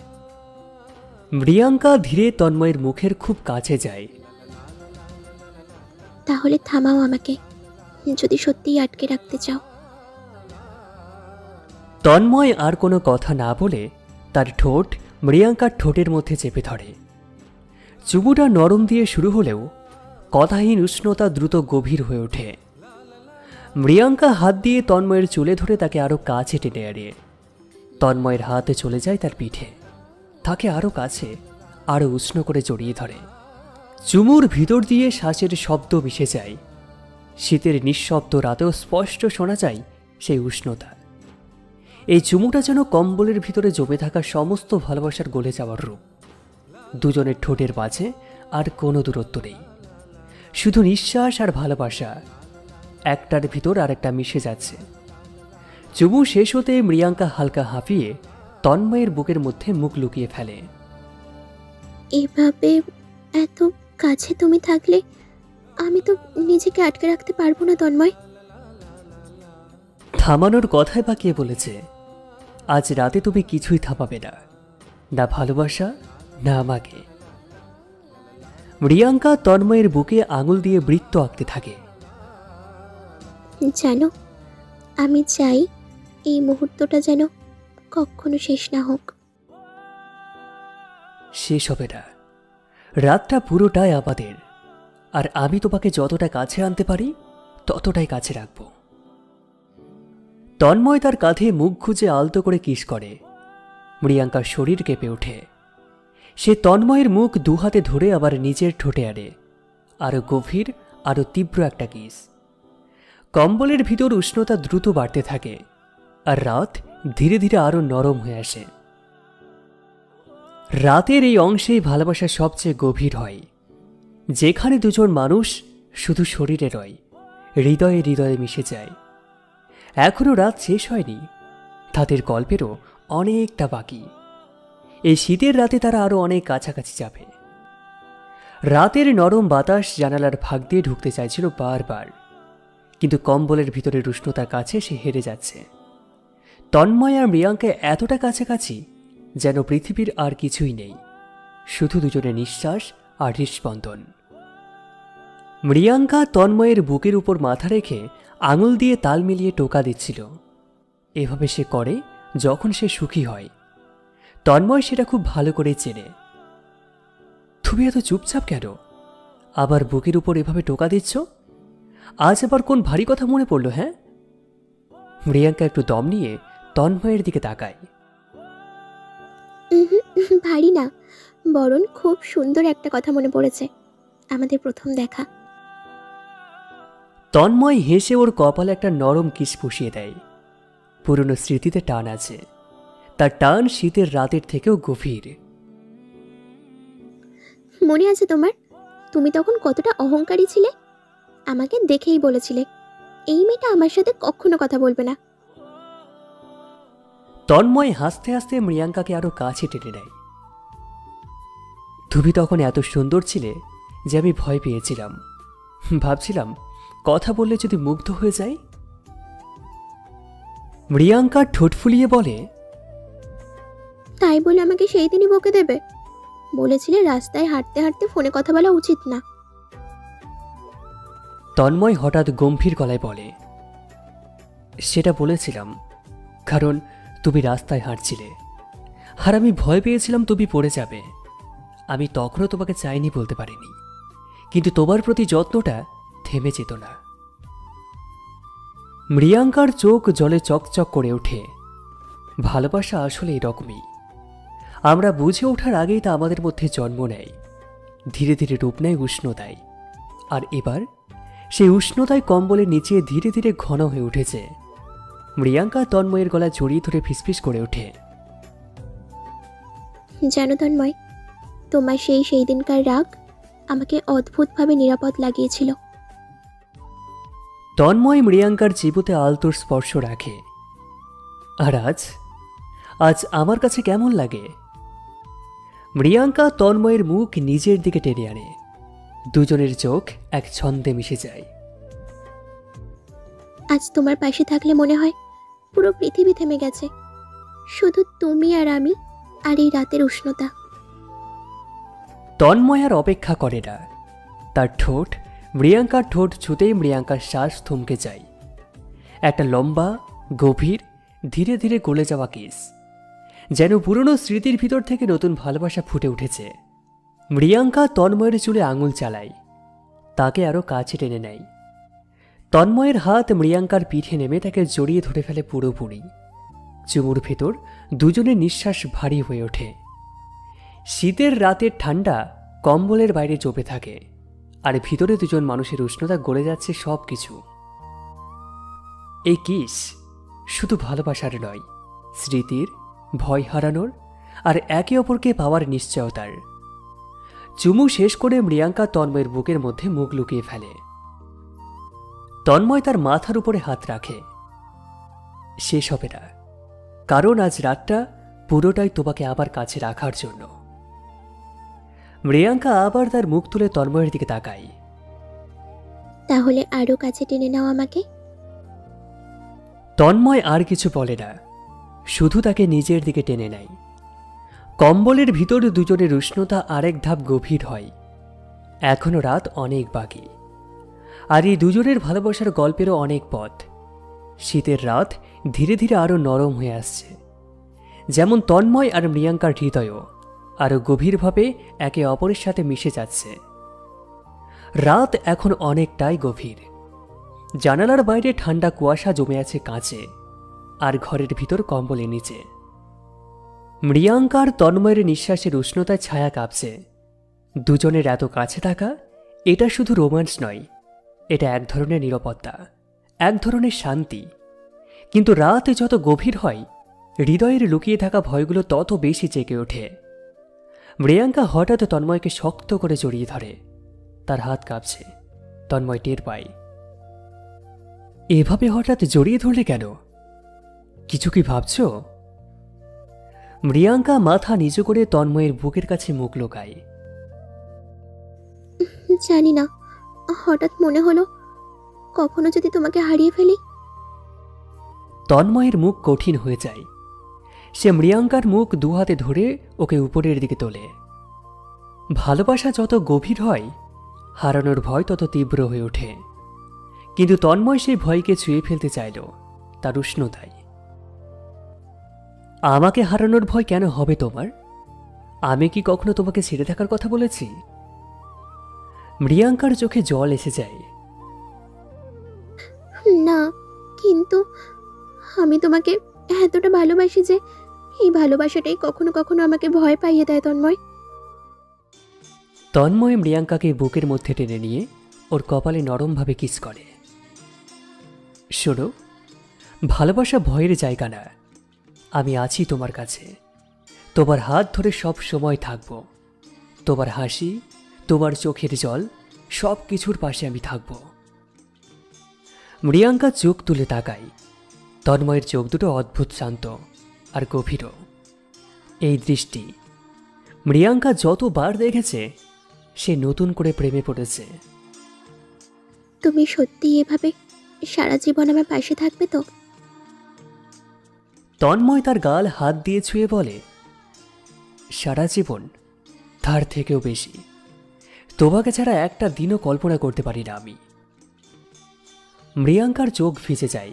[SPEAKER 1] মৃয়াঙ্কা ধীরে তন্ময়ের মুখের খুব কাছে যায়।
[SPEAKER 2] তাহলে থামাও আমাকে, যদি সত্যিই আটকে রাখতে চাও।
[SPEAKER 1] তন্ময় আর কোনো কথা না বলে তার ঠোঁট মৃয়াঙ্কার ঠোঁটের মধ্যে চেপে ধরে। চুমুটা নরম দিয়ে শুরু হলেও কথাহীন উষ্ণতা দ্রুত গভীর হয়ে ওঠে। মৃয়াঙ্কা হাত দিয়ে তন্ময়ের চুলে ধরে তাকে আরো কাছে টেনে আনে। তন্ময়ের হাতে চলে যায় তার পিঠে, তাকে আরো কাছে, আরো উষ্ণ করে জড়িয়ে ধরে। চুমুর ভিতর দিয়ে শ্বাসের শব্দ মিশে যায়। শীতের নিঃশব্দ রাতেও স্পষ্ট শোনা যায় সেই উষ্ণতা। এই চুমুটা যেন কম্বলের ভিতরে জমে থাকা সমস্ত ভালোবাসার গলে যাওয়ার রূপ। দুজনের ঠোঁটের মাঝে আর কোনো দূরত্ব নেই, শুধু নিঃশ্বাস আর ভালোবাসা, একটার ভিতর আরেকটা মিশে যাচ্ছে। চুমু শেষ হতে মৃয়াঙ্কা হালকা হাঁপিয়ে তন্ময়ের বুকের মধ্যে মুখ লুকিয়ে ফেলে।
[SPEAKER 2] এভাবে এত কাছে তুমি থাকলে আমি তো নিজেকে আটকে রাখতে পারবো না তন্ময়।
[SPEAKER 1] থামানোর কথাই বা কে বলেছে? আজ রাতে তুমি কিছুই থামাবে না, না ভালোবাসা, না আমাকে। মৃয়াঙ্কা তন্ময়ের বুকে আঙুল দিয়ে বৃত্ত আঁকতে থাকে।
[SPEAKER 2] জানো, আমি চাই এই মুহূর্তটা যেন কখনো শেষ না হোক।
[SPEAKER 1] শেষ হবে না, রাতটা পুরোটাই আমাদের, আর আমি তোমাকে যতটা কাছে আনতে পারি ততটাই কাছে রাখব। তন্ময় তার কাঁধে মুখ গুজে আলতো করে কিস করে। মৃয়াঙ্কার শরীর কেঁপে ওঠে। সে তন্ময়ের মুখ দুহাতে ধরে আবার নিজের ঠোঁটে আনে, আরো গভীর, আরো তীব্র একটা কিস। কম্বলের ভিতর উষ্ণতা দ্রুত বাড়তে থাকে, আর রাত ধীরে ধীরে আরো নরম হয়ে আসে। রাতের এই অংশেই ভালোবাসা সবচেয়ে গভীর হয়, যেখানে দুজন মানুষ শুধু শরীরে নয়, হৃদয়ে হৃদয়ে মিশে যায়। এখনো রাত শেষ হয়নি, তাদের গল্পেরও অনেকটা বাকি। এই শীতের রাতে তারা আরো অনেক কাছাকাছি যাবে। রাতের নরম বাতাস জানালার ফাঁক দিয়ে ঢুকতে চাইছিল বারবার, কিন্তু কম্বলের ভিতরের উষ্ণতার কাছে সে হেরে যাচ্ছে। তন্ময় আর মৃয়াঙ্কা এতটা কাছাকাছি যেন পৃথিবীর আর কিছুই নেই, শুধু দুজনের নিঃশ্বাস আর হৃস্পন্দন। মৃয়াঙ্কা তন্ময়ের বুকের উপর মাথা রেখে আঙুল দিয়ে তাল মিলিয়ে টোকা দিচ্ছিল। এভাবে সে করে যখন সে সুখী হয়। তন্ময় সেটা খুব ভালো করে চেনে। তুমি এত চুপচাপ কেন? আবার বুকের উপর এভাবে টোকা দিচ্ছ? আজ আবার কোন ভারী কথা মনে পড়ল? হ্যাঁ? মৃয়াঙ্কা একটু দম নিয়ে তন্ময়ের দিকে তাকায়।
[SPEAKER 2] ভারী না, বরং খুব সুন্দর একটা কথা মনে পড়েছে, আমাদের প্রথম দেখা।
[SPEAKER 1] তন্ময় হেসে ওর কপালে একটা নরম কিস পুষিয়ে দেয়। পুরনো স্মৃতিতে টান আছে, তার টান শীতের রাতের থেকেও গভীর।
[SPEAKER 2] মনে আছে তোমার, তুমি তখন কতটা অহংকারী ছিলে? আমাকে দেখেই বলেছিলে এই মেয়েটা আমার সাথে কখনো কথা বলবে না।
[SPEAKER 1] তন্ময় হাসতে হাসতে মৃয়াঙ্কাকে আরো কাছে টেনে নেয়। তুমি তখন এত সুন্দর ছিলে যে আমি ভয় পেয়েছিলাম, ভাবছিলাম কথা বললে যদি মুগ্ধ হয়ে যায়। মৃয়াঙ্কা ঠোঁট ফুলিয়ে বলে,
[SPEAKER 2] তাই বলে আমাকে সেই দিনই বকে দেবে? বলেছিলে রাস্তায় হাঁটতে হাঁটতে ফোনে কথা বলা উচিত না।
[SPEAKER 1] তন্ময় হঠাৎ গম্ভীর গলায় বলে, সেটা বলেছিলাম কারণ তুমি রাস্তায় হাঁটছিলে, আর আমি ভয় পেয়েছিলাম তুমি পড়ে যাবে। আমি তখনও তোমাকে চাইনি বলতে পারিনি, কিন্তু তোমার প্রতি যত্নটা থেমে যেত না। মৃয়াঙ্কার চোখ জলে চকচক করে ওঠে। ভালোবাসা আসলে এরকমই, আমরা বুঝে ওঠার আগেই তা আমাদের মধ্যে জন্ম নেয়, ধীরে ধীরে রূপ নেয় উষ্ণতায়। আর এবার সেই উষ্ণতায় কম্বলের নিচে ধীরে ধীরে ঘন হয়ে উঠেছে। মৃয়াঙ্কা তন্ময়ের গলা জড়িয়ে ধরে ফিসফিস করে ওঠে।
[SPEAKER 2] জানো তন্ময়, তোমার সেই দিনকার রাগ আমাকে অদ্ভুতভাবে নিরাপদ লাগিয়েছিল।
[SPEAKER 1] তন্ময় মৃয়াঙ্কার জীবতে আলতোর স্পর্শ রাখে। আর আজ আমার কাছে কেমন লাগে? মৃয়াঙ্কা তন্ময়ের মুখ নিজের দিকে টেনে আনে। দুজনের চোখ এক ছন্দে মিশে যায়।
[SPEAKER 2] আজ তোমার পাশে থাকলে মনে হয় পুরো পৃথিবী থেমে গেছে, শুধু তুমি আর আমি আর এই রাতের উষ্ণতা।
[SPEAKER 1] তন্ময় আর অপেক্ষা করে না। তার ঠোঁট মৃয়াঙ্কার ঠোঁট ছুঁতেই মৃয়াঙ্কার শ্বাস থমকে যায়। একটা লম্বা, গভীর, ধীরে ধীরে গলে যাওয়া কিস, যেন পুরনো স্মৃতির ভিতর থেকে নতুন ভালোবাসা ফুটে উঠেছে। মৃয়াঙ্কা তন্ময়ের চুলে আঙুল চালায়, তাকে আরো কাছে টেনে নেয়। তন্ময়ের হাত মৃয়াঙ্কার পিঠে নেমে তাকে জড়িয়ে ধরে ফেলে পুরোপুরি। চুমুর ভেতর দুজনের নিঃশ্বাস ভারী হয়ে ওঠে। শীতের রাতের ঠান্ডা কম্বলের বাইরে চপে থাকে, আর ভিতরে দুজন মানুষের উষ্ণতা গলে যাচ্ছে সব কিছু। এই কিস শুধু ভালোবাসার নয়, স্মৃতির, ভয় হারানোর আর একে অপরকে পাওয়ার নিশ্চয়তার। চুমু শেষ করে মৃয়াঙ্কা তন্ময়ের বুকের মধ্যে মুখ লুকিয়ে ফেলে। তন্ময় তার মাথার উপরে হাত রাখে। শেষ হবে না, কারণ আজ রাতটা পুরোটাই তোমাকে আবার কাছে রাখার জন্য। মৃয়াঙ্কা আবার তার মুখ তুলে তন্ময়ের দিকে তাকায়।
[SPEAKER 2] তাহলে আরো কাছে টেনে নাও আমাকে।
[SPEAKER 1] তন্ময় আর কিছু বলে না, শুধু তাকে নিজের দিকে টেনে নেয়। কম্বলের ভিতর দুজনের উষ্ণতা আরেক ধাপ গভীর হয়। এখনো রাত অনেক বাকি, আর এই দুজনের ভালোবাসার গল্পেরও অনেক পথ। শীতের রাত ধীরে ধীরে আরো নরম হয়ে আসছে, যেমন তন্ময় আর মৃয়াঙ্কার হৃদয়ও আরো গভীরভাবে একে অপরের সাথে মিশে যাচ্ছে। রাত এখন অনেকটাই গভীর। জানালার বাইরে ঠান্ডা কুয়াশা জমে আছে কাঁচে, আর ঘরের ভিতর কম্বলের নিচে মৃয়াঙ্কার তন্ময়ের নিঃশ্বাসের উষ্ণতায় ছায়া কাঁপছে। দুজনের এত কাছে থাকা, এটা শুধু রোম্যান্স নয়, এটা এক ধরনের নিরাপত্তা, এক ধরনের শান্তি। কিন্তু রাত যত গভীর হয়, হৃদয়ের লুকিয়ে থাকা ভয়গুলো তত বেশি জেগে ওঠে। মৃয়াঙ্কা হঠাৎ তন্ময়কে শক্ত করে জড়িয়ে ধরে। তার হাত কাঁপছে। তন্ময় টের পায়। এভাবে হঠাৎ জড়িয়ে ধরলে কেন? কিছু কি ভাবছ? মৃয়াঙ্কা মাথা নিচু করে তন্ময়ের বুকের কাছে মুখ লোকায়।
[SPEAKER 2] জানি না, হঠাৎ মনে হলো কখনো যদি তোমাকে হারিয়ে ফেলি।
[SPEAKER 1] তন্ময়ের মুখ কঠিন হয়ে যায়। সে মৃয়াঙ্কার মুখ দুহাতে ধরে ওকে উপরের দিকে তোলে। ভালোবাসা যত গভীর হয়, হারানোর ভয় তত তীব্র হয়ে ওঠে। কিন্তু তন্ময় সেই ভয়কে ছুঁয়ে ফেলতে চাইল তার উষ্ণতায়। আমাকে হারানোর ভয় কেন হবে তোমার? আমি কি কখনো তোমাকে ছেড়ে থাকার কথা বলেছি? মৃয়াঙ্কার চোখে জল এসে যায়।
[SPEAKER 2] না, কিন্তু আমি তোমাকে এতটা ভালোবাসি যে এই ভালোবাসাটাই কখনো কখনো আমাকে ভয় পাইয়ে দেয় তন্ময়।
[SPEAKER 1] তন্ময় মৃয়াঙ্কাকে বুকের মধ্যে টেনে নিয়ে ওর কপালে নরমভাবে কিস করে। শোনো, ভালোবাসা ভয়ের জায়গা না। আমি আছি তোমার কাছে। তোমার হাত ধরে সব সময় থাকব। তোমার হাসি, তোমার চোখের জল, সব কিছুর পাশে আমি থাকব। মৃয়াঙ্কা চোখ তুলে তাকায়। তন্ময়ের চোখ দুটো অদ্ভুত শান্ত আর গভীরও। এই দৃষ্টি মৃয়াঙ্কা যতবার দেখেছে, সে নতুন করে প্রেমে পড়েছে।
[SPEAKER 2] তুমি সত্যি এভাবে সারা জীবন আমার পাশে থাকবে তো?
[SPEAKER 1] তন্ময় তার গাল হাত দিয়ে ছুঁয়ে বলে, সারা জীবন, তার থেকেও বেশি। তোমাকে ছাড়া একটা দিনও কল্পনা করতে পারি না আমি। মৃয়াঙ্কার চোখ ভিজে যায়।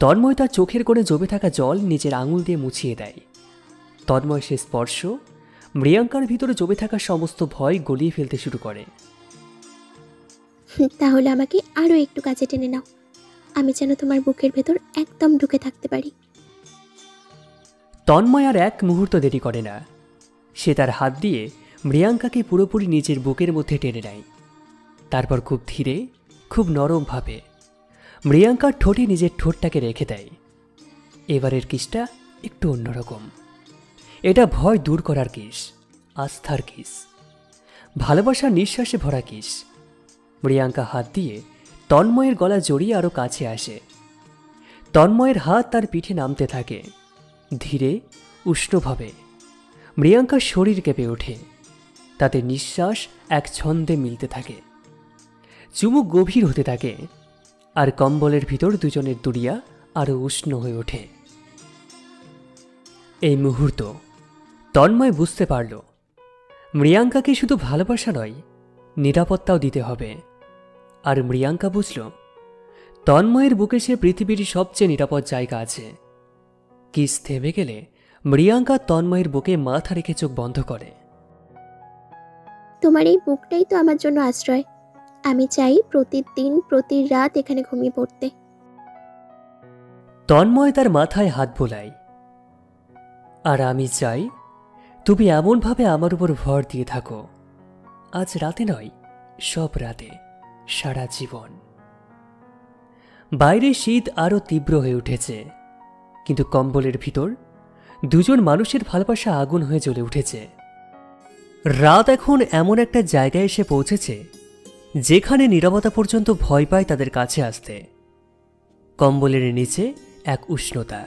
[SPEAKER 1] তন্ময় তার চোখের কোণে জমে থাকা জল নিজের আঙুল দিয়ে মুছিয়ে দেয়। তন্ময় সে স্পর্শ মৃয়াঙ্কার ভিতরে জমে থাকা সমস্ত ভয় গলিয়ে ফেলতে শুরু করে।
[SPEAKER 2] তাহলে আমাকে আরো একটু কাছে টেনে নাও, আমি যেন তোমার বুকের ভেতর একদম ঢুকে থাকতে পারি।
[SPEAKER 1] তন্ময় আর এক মুহূর্ত দেরি করে না। সে তার হাত দিয়ে মৃয়াঙ্কাকে পুরোপুরি নিজের বুকের মধ্যে টেনে নেয়। তারপর খুব ধীরে, খুব নরমভাবে মৃয়াঙ্কার ঠোঁটে নিজের ঠোঁটটাকে রেখে দেয়। এবারের কিসটা একটু অন্যরকম। এটা ভয় দূর করার কিস, আস্থার কিস, ভালোবাসার নিঃশ্বাসে ভরা কিস। মৃয়াঙ্কা হাত দিয়ে তন্ময়ের গলা জড়িয়ে আরও কাছে আসে। তন্ময়ের হাত তার পিঠে নামতে থাকে ধীরে, উষ্ণভাবে। মৃয়াঙ্কার শরীর কেঁপে ওঠে, তাতে নিঃশ্বাস এক ছন্দে মিলতে থাকে। চুমুক গভীর হতে থাকে, আর কম্বলের ভিতর দুজনের দুরিয়া আরও উষ্ণ হয়ে ওঠে। এই মুহূর্ত তন্ময় বুঝতে পারল, মৃয়াঙ্কাকে শুধু ভালোবাসা নয়, নিরাপত্তাও দিতে হবে। আর মৃয়াঙ্কা বুঝল, তন্ময়ের বুকে সে পৃথিবীর সবচেয়ে নিরাপদ জায়গা আছে। কিস থেমে গেলে মৃয়াঙ্কা তন্ময়ের বুকে মাথা রেখে চোখ বন্ধ করে।
[SPEAKER 2] তোমার এই বুকটাই তো আমার জন্য আশ্রয়। আমি চাই প্রতিদিন প্রতি রাত এখানে ঘুমিয়ে পড়তে।
[SPEAKER 1] তন্ময় তার মাথায় হাত বোলায়। আর আমি চাই তুমি এমনভাবে আমার উপর ভর দিয়ে থাকো, আজ রাতে নয়, সব রাতে, সারা জীবন। বাইরে শীত আরও তীব্র হয়ে উঠেছে, কিন্তু কম্বলের ভিতর দুজন মানুষের ভালোবাসা আগুন হয়ে জ্বলে উঠেছে। রাত এখন এমন একটা জায়গায় এসে পৌঁছেছে যেখানে নীরবতা পর্যন্ত ভয় পায় তাদের কাছে আসতে। কম্বলের নিচে এক উষ্ণতা,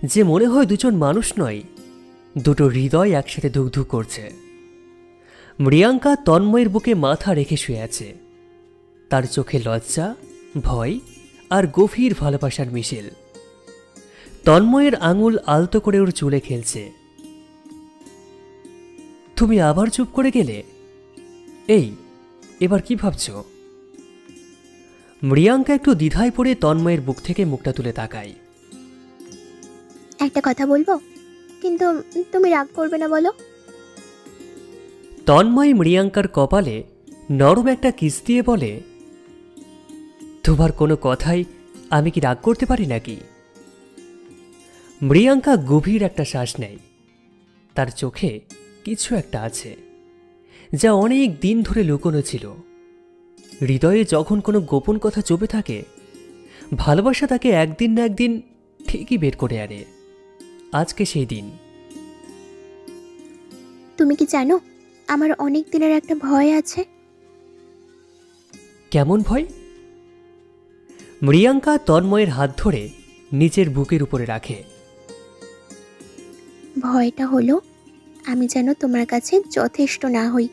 [SPEAKER 1] যে মনে হয় দুজন মানুষ নয়, দুটো হৃদয় একসাথে ধুকধুক করছে। মৃয়াঙ্কা তন্ময়ের বুকে মাথা রেখে শুয়ে আছে। তার চোখে লজ্জা, ভয় আর গভীর ভালোবাসার মিশেল। তন্ময়ের আঙুল আলতো করে ওর চুলে খেলছে। তুমি আবার চুপ করে গেলে? এই, এবার কি ভাবছ? মৃয়াঙ্কা একটু দ্বিধায় পড়ে তন্ময়ের বুক থেকে মুখটা তুলে তাকায়।
[SPEAKER 2] একটা কথা বলবো, কিন্তু তুমি রাগ করবে না বলো?
[SPEAKER 1] তন্ময় মৃয়াঙ্কার কপালে নরম একটা কিস দিয়ে বলে, তোমার কোনো কথাই আমি কি রাগ করতে পারি নাকি? মৃয়াঙ্কা গভীর একটা শ্বাস নেয়। তার চোখে কিছু একটা আছে যা অনেক দিন ধরে লুকোনো ছিল। হৃদয়ে যখন কোনো গোপন কথা চুপে থাকে, ভালোবাসা তাকে একদিন না একদিন ঠিকই বের করে আনে। আজকে সেই দিন।
[SPEAKER 2] তুমি কি জানো, আমার অনেক দিনের একটা ভয় আছে।
[SPEAKER 1] কেমন ভয়? মৃয়াঙ্কা তন্ময়ের হাত ধরে নিজের বুকের উপরে রাখে।
[SPEAKER 2] ভয়টা হলো, আমি যেন তোমার কাছে যথেষ্ট না হই।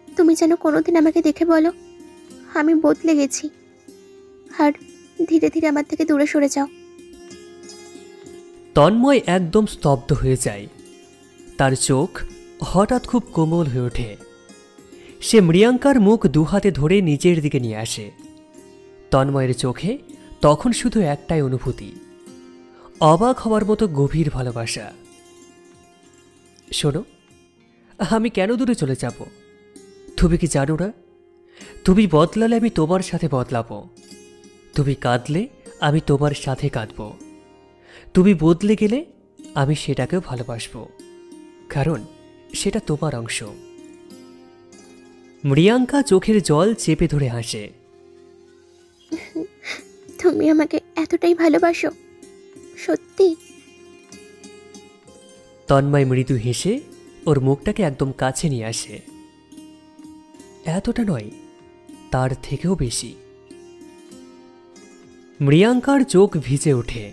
[SPEAKER 2] তুমি যেন কোনোদিন আমাকে দেখে বলো, আমি বদলে গেছি, আর ধীরে ধীরে আমার থেকে দূরে সরে যাও।
[SPEAKER 1] তন্ময় একদম স্তব্ধ হয়ে যায়। তার চোখ হঠাৎ খুব কোমল হয়ে ওঠে। সে মৃয়াঙ্কার মুখ দুহাতে ধরে নিজের দিকে নিয়ে আসে। তন্ময়ের চোখে তখন শুধু একটাই অনুভূতি, অবাক হওয়ার মতো গভীর ভালোবাসা। শোনো, আমি কেন দূরে চলে যাব? তুমি কি জানো না, তুমি বদলালে আমি তোমার সাথে বদলাবো। তুমি কাঁদলে আমি তোমার সাথে কাঁদব। তুমি বদলে গেলে আমি সেটাকেও ভালোবাসবো, কারণ সেটা তোমার অংশ। মৃয়াঙ্কা চোখের জল চেপে ধরে হাসে।
[SPEAKER 2] তুমি আমাকে এতটাই ভালোবাসো, সত্যি?
[SPEAKER 1] তন্ময় মৃদু হেসে ওর মুখটাকে একদম কাছে নিয়ে আসে। এতটা নয়, তার থেকেও বেশি। মৃয়াঙ্কার চোখ ভিজে ওঠে।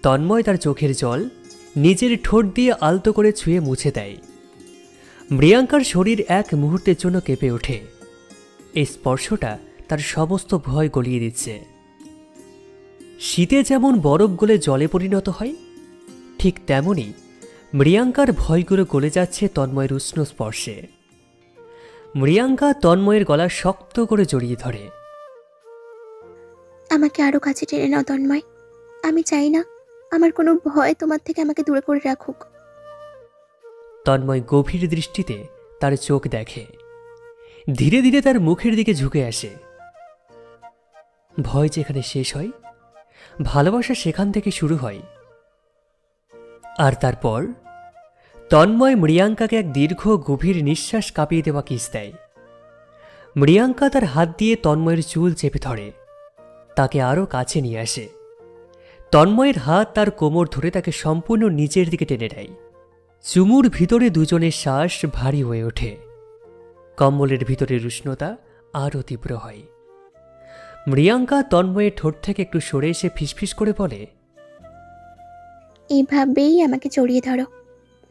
[SPEAKER 1] তন্ময় তার চোখের জল নিজের ঠোঁট দিয়ে আলতো করে ছুঁয়ে মুছে দেয়। মৃয়াঙ্কার শরীর এক মুহূর্তের জন্য কেঁপে ওঠে। এই স্পর্শটা তার সমস্ত ভয় গলিয়ে দিচ্ছে। শীতে যেমন বরফ গলে জলে পরিণত হয়, ঠিক তেমনই মৃয়াঙ্কার ভয়গুলো গলে যাচ্ছে তন্ময়ের উষ্ণ স্পর্শে। মৃয়াঙ্কা তন্ময়ের গলা শক্ত করে জড়িয়ে ধরে।
[SPEAKER 2] আমাকে আরো কাছে টেনে নাও তন্ময়। আমি চাই না আমার কোনো ভয় তোমার থেকে আমাকে দূরে করে রাখুক।
[SPEAKER 1] তন্ময় গভীর দৃষ্টিতে তার চোখ দেখে। ধীরে ধীরে তার মুখের দিকে ঝুঁকে আসে। ভয় যেখানে শেষ হয়, ভালোবাসা সেখান থেকে শুরু হয়। আর তারপর তন্ময় মৃয়াঙ্কাকে এক দীর্ঘ গভীর নিঃশ্বাস কাঁপিয়ে দেওয়া কিস দেয়। মৃয়াঙ্কা তার হাত দিয়ে তন্ময়ের চুল চেপে ধরে, তাকে আরও কাছে নিয়ে আসে। তন্ময়ের হাত তার কোমর ধরে তাকে সম্পূর্ণ নিচের দিকে টেনে নেয়। চুমুর ভিতরে দুজনের শ্বাস ভারী হয়ে ওঠে। কম্বলের ভিতরের উষ্ণতা আরও তীব্র হয়। মৃয়াঙ্কা তন্ময়ের ঠোঁট থেকে একটু সরে এসে ফিসফিস করে বলে,
[SPEAKER 2] এভাবেই আমাকে জড়িয়ে ধরো,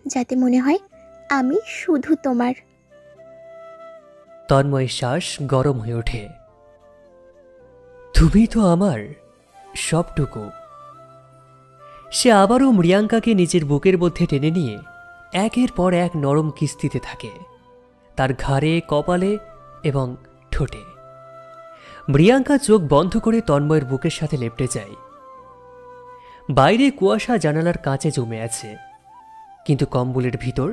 [SPEAKER 2] যাতে মনে হয় আমি শুধু তোমার।
[SPEAKER 1] তন্ময়ের শ্বাস গরম হয়ে ওঠে। তুমি তো আমার সবটুকু। সে আবারও মৃয়াঙ্কাকে নিজের বুকের মধ্যে টেনে নিয়ে একের পর এক নরম কিস দিতে থাকে, তার ঘাড়ে, কপালে এবং ঠোঁটে। মৃয়াঙ্কা চোখ বন্ধ করে তন্ময়ের বুকের সাথে লেপ্টে যায়। বাইরে কুয়াশা জানালার কাছে জমে আছে, কিন্তু কম্বলের ভিতর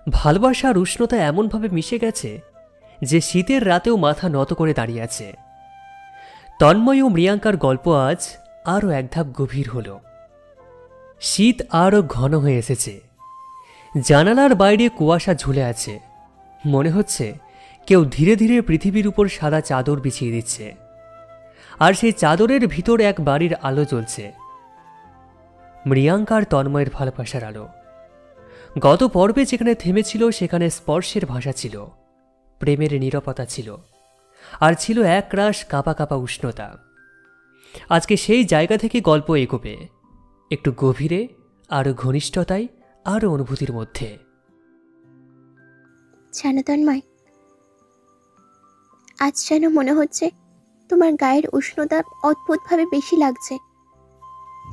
[SPEAKER 1] ভালোবাসা আর উষ্ণতা এমনভাবে মিশে গেছে যে শীতের রাতেও মাথা নত করে দাঁড়িয়ে আছে। তন্ময় ও মৃয়াঙ্কার গল্প আজ আরও এক ধাপ গভীর হল। শীত আরও ঘন হয়ে এসেছে। জানালার বাইরে কুয়াশা ঝুলে আছে। মনে হচ্ছে কেউ ধীরে ধীরে পৃথিবীর উপর সাদা চাদর বিছিয়ে দিচ্ছে, আর সেই চাদরের ভিতর এক বাড়ির আলো জ্বলছে। মৃয়াঙ্কার তন্ময়ের ভালোবাসার আলো। গত পর্বে যেখানে থেমেছিল সেখানে স্পর্শের ভাষা ছিল, প্রেমের নীরবতা ছিল, আর ছিল এক রাশ কাঁপা কাঁপা উষ্ণতা। আজকে সেই জায়গা থেকে গল্প এগোবে, একটু গভীরে, আরও ঘনিষ্ঠতায়, আরও অনুভূতির মধ্যে।
[SPEAKER 2] জানো তন্ময়, আজ যেন মনে হচ্ছে তোমার গায়ের উষ্ণতা অদ্ভুতভাবে বেশি লাগছে।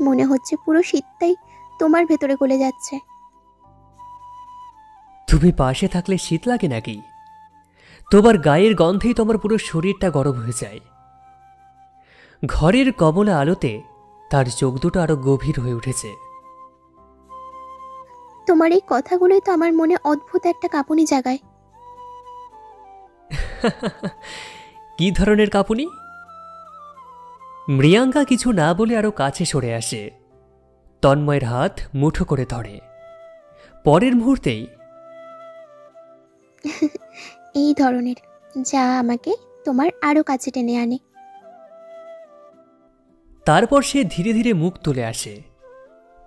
[SPEAKER 2] মনে হচ্ছে পুরো শীতটাই তোমার ভেতরে গলে যাচ্ছে।
[SPEAKER 1] তুমি পাশে থাকলে শীত লাগে নাকি? তোমার গায়ের গন্ধেই তোমার পুরো শরীরটা গরম হয়ে যায়। ঘরের কমলা আলোতে তার চোখ দুটো আরো গভীর হয়ে উঠেছে।
[SPEAKER 2] তোমার এই কথাগুলোই তো আমার মনে অদ্ভুত একটা কাঁপুনি জাগায়।
[SPEAKER 1] কি ধরনের কাঁপুনি? মৃয়াঙ্কা কিছু না বলে আরো কাছে সরে আসে, তন্ময়ের হাত মুঠো করে ধরে। পরের মুহূর্তেই
[SPEAKER 2] এই ধরনের, যা আমাকে তোমার আরো কাছে টেনে আনে।
[SPEAKER 1] তারপর সে ধীরে ধীরে মুখ তুলে আসে,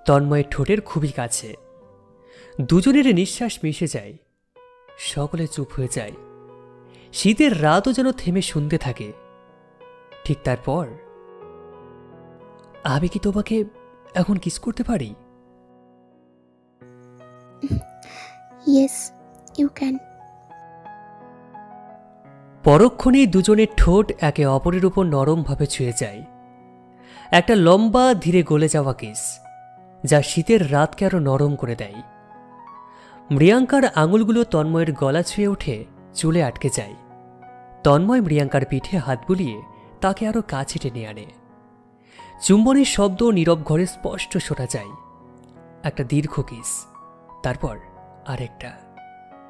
[SPEAKER 1] তন্ময়ের ঠোঁটের খুবই কাছে। দুজনের নিঃশ্বাস মিশে যায়। সকলে চুপ হয়ে যায়। শীতের রাতও যেন থেমে শুনতে থাকে। ঠিক তারপর, আমি কি তোমাকে এখন কিস করতে পারি?
[SPEAKER 2] Yes, you can.
[SPEAKER 1] পরক্ষণেই দুজনের ঠোঁট একে অপরের উপর নরমভাবে ছুঁয়ে যায়। একটা লম্বা ধীরে গলে যাওয়া কিস, যা শীতের রাতকে আরো নরম করে দেয়। মৃয়াঙ্কার আঙুলগুলো তন্ময়ের গলা ছুঁয়ে উঠে চুলে আটকে যায়। তন্ময় মৃয়াঙ্কার পিঠে হাত বুলিয়ে তাকে আরো কাছে টেনে আনে। চুম্বনের শব্দ নীরব ঘরে স্পষ্ট শোনা যায়। একটা দীর্ঘ কিস, তারপর আরেকটা,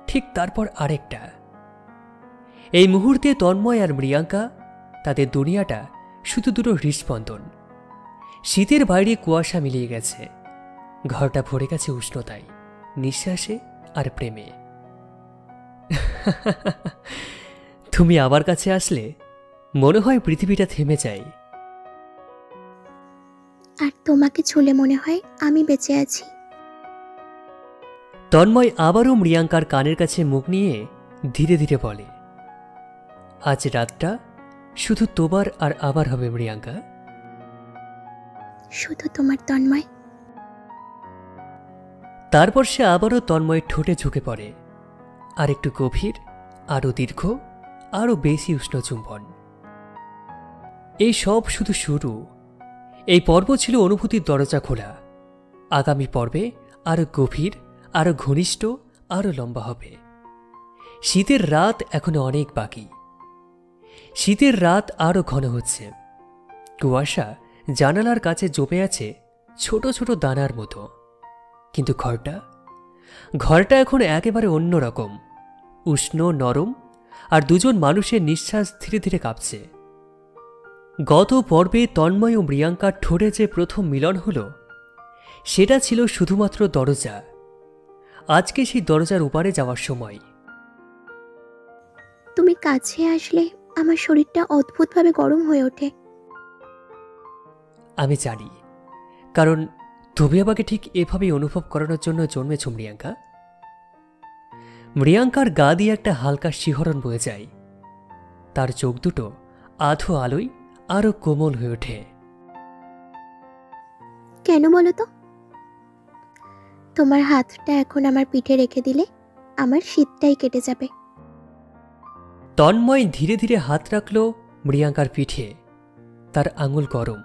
[SPEAKER 1] ঠিক তারপর আরেকটা। এই মুহূর্তে তন্ময় আর মৃয়াঙ্কা, তাদের দুনিয়াটা শুধু দুটো হৃৎস্পন্দন। শীতের বাইরে কুয়াশা মিলিয়ে গেছে, ঘরটা ভরে গেছে উষ্ণতায়, নিঃশ্বাসে আর প্রেমে। তুমি আমার কাছে আসলে মনে হয় পৃথিবীটা থেমে যায়।
[SPEAKER 2] আর তোমাকে ছুলে মনে হয় আমি বেঁচে আছি।
[SPEAKER 1] তন্ময় আবারও মৃয়াঙ্কার কানের কাছে মুখ নিয়ে ধীরে ধীরে বলে, আজ রাতটা শুধু তোমার আর আবার হবে মৃয়াঙ্কা।
[SPEAKER 2] শুধু তোমার তন্ময়।
[SPEAKER 1] তারপর সে আবারও তন্ময়ের ঠোঁটে ঝুঁকে পড়ে। আর একটু গভীর, আরও দীর্ঘ, আরও বেশি উষ্ণ চুম্বন। এই সব শুধু শুরু। এই পর্ব ছিল অনুভূতির দরজা খোলা। আগামী পর্বে আরও গভীর, আরও ঘনিষ্ঠ, আরও লম্বা হবে। শীতের রাত এখনো অনেক বাকি। শীতের রাত আরও ঘন হচ্ছে। কুয়াশা জানালার কাছে জমে আছে ছোট ছোট দানার মতো। কিন্তু ঘরটা এখন একেবারে অন্যরকম, উষ্ণ, নরম, আর দুজন মানুষের নিঃশ্বাস ধীরে ধীরে কাঁপছে। গত পর্বে তন্ময় ও মৃয়াঙ্কার ঠোঁটে যে প্রথম মিলন হলো, সেটা ছিল শুধুমাত্র দরজা। আজকে সেই দরজার উপারে যাওয়ার সময়।
[SPEAKER 2] তুমি কাছে আসলে আমার শরীরটা অদ্ভুতভাবে গরম হয়ে ওঠে।
[SPEAKER 1] আমি জানি, কারণ তুমি আমাকে ঠিক এভাবেই অনুভব করানোর জন্য জন্মেছ মৃয়াঙ্কা। মৃয়াঙ্কার গা দিয়ে একটা হালকা শিহরণ বয়ে যায়। তার চোখ দুটো আধো আলোয় আরো কোমল হয়ে ওঠে।
[SPEAKER 2] কেন বলো তো? তোমার হাতটা এখন আমার পিঠে রেখে দিলে আমার শীতটাই কেটে যাবে।
[SPEAKER 1] তন্ময় ধীরে ধীরে হাত রাখল মৃয়াঙ্কার পিঠে। তার আঙুল গরম।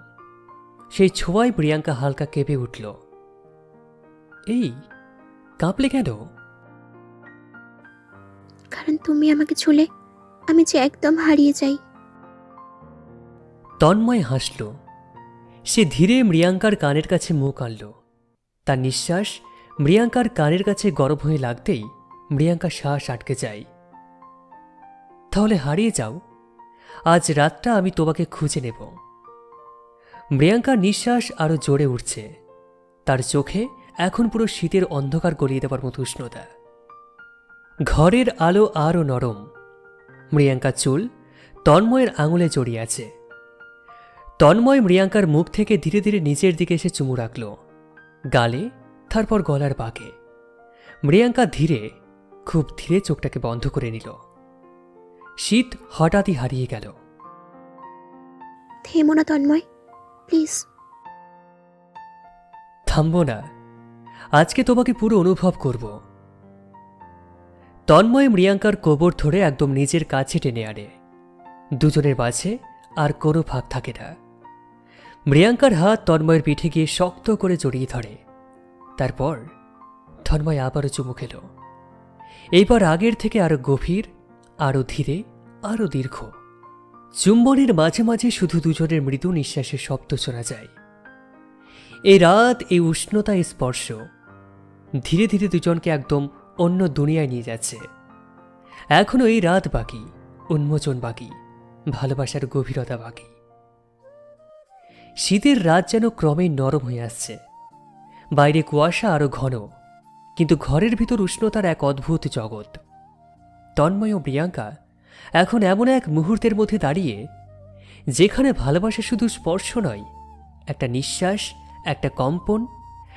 [SPEAKER 1] সেই ছোঁয়ায় মৃয়াঙ্কা হালকা কেঁপে উঠল। এই, কাঁপলে কেন?
[SPEAKER 2] কারণ তুমি আমাকে ছুলে আমি যে একদম হারিয়ে যাই।
[SPEAKER 1] তন্ময় হাসল। সে ধীরে মৃয়াঙ্কার কানের কাছে মুখ আনল। তার নিঃশ্বাস মৃয়াঙ্কার কানের কাছে গরম হয়ে লাগতেই মৃয়াঙ্কা শ্বাস আটকে যায়। তাহলে হারিয়ে যাও, আজ রাতটা আমি তোমাকে খুঁজে নেব। মৃয়াঙ্কার নিঃশ্বাস আরো জোরে উঠছে। তার চোখে এখন পুরো শীতের অন্ধকার গলিয়ে দেওয়ার মতো উষ্ণতা। ঘরের আলো আরও নরম। মৃয়াঙ্কার চুল তন্ময়ের আঙুলে জড়িয়ে আছে। তন্ময় মৃয়াঙ্কার মুখ থেকে ধীরে ধীরে নিচের দিকে এসে চুমু রাখল, গালে, তারপর গলার বাঁকে। মৃয়াঙ্কা ধীরে, খুব ধীরে চোখটাকে বন্ধ করে নিল। শীত হঠাৎই হারিয়ে গেল।
[SPEAKER 2] থেমো না তন্ময়, প্লিজ।
[SPEAKER 1] থামবো না, আজকে তোমাকে পুরো অনুভব করব। তন্ময় মৃয়াঙ্কার কোমর ধরে একদম নিজের কাছে টেনে আনে। দুজনের মাঝে আর কোনো ফাঁক থাকে না। মৃয়াঙ্কার হাত তন্ময়ের পিঠে গিয়ে শক্ত করে জড়িয়ে ধরে। তারপর তন্ময় আবারও চুমু খেল। এইবার আগের থেকে আরো গভীর, আরো ধীরে, আরো দীর্ঘ। চুম্বনের মাঝে মাঝে শুধু দুজনের মৃদু নিঃশ্বাসের শব্দ শোনা যায়। এই রাত, এই উষ্ণতা, এই স্পর্শ ধীরে ধীরে দুজনকে একদম অন্য দুনিয়ায় নিয়ে যাচ্ছে। এখনো এই রাত বাকি, উন্মোচন বাকি, ভালোবাসার গভীরতা বাকি। শীতের রাত যেন ক্রমে নরম হয়ে আসছে। বাইরে কুয়াশা আরো ঘন, কিন্তু ঘরের ভিতর উষ্ণতার এক অদ্ভুত জগৎ। তন্ময় ও প্রিয়াঙ্কা এখন এমন এক মুহূর্তের মধ্যে দাঁড়িয়ে, যেখানে ভালোবাসা শুধু স্পর্শ নয়, একটা নিঃশ্বাস, একটা কম্পন,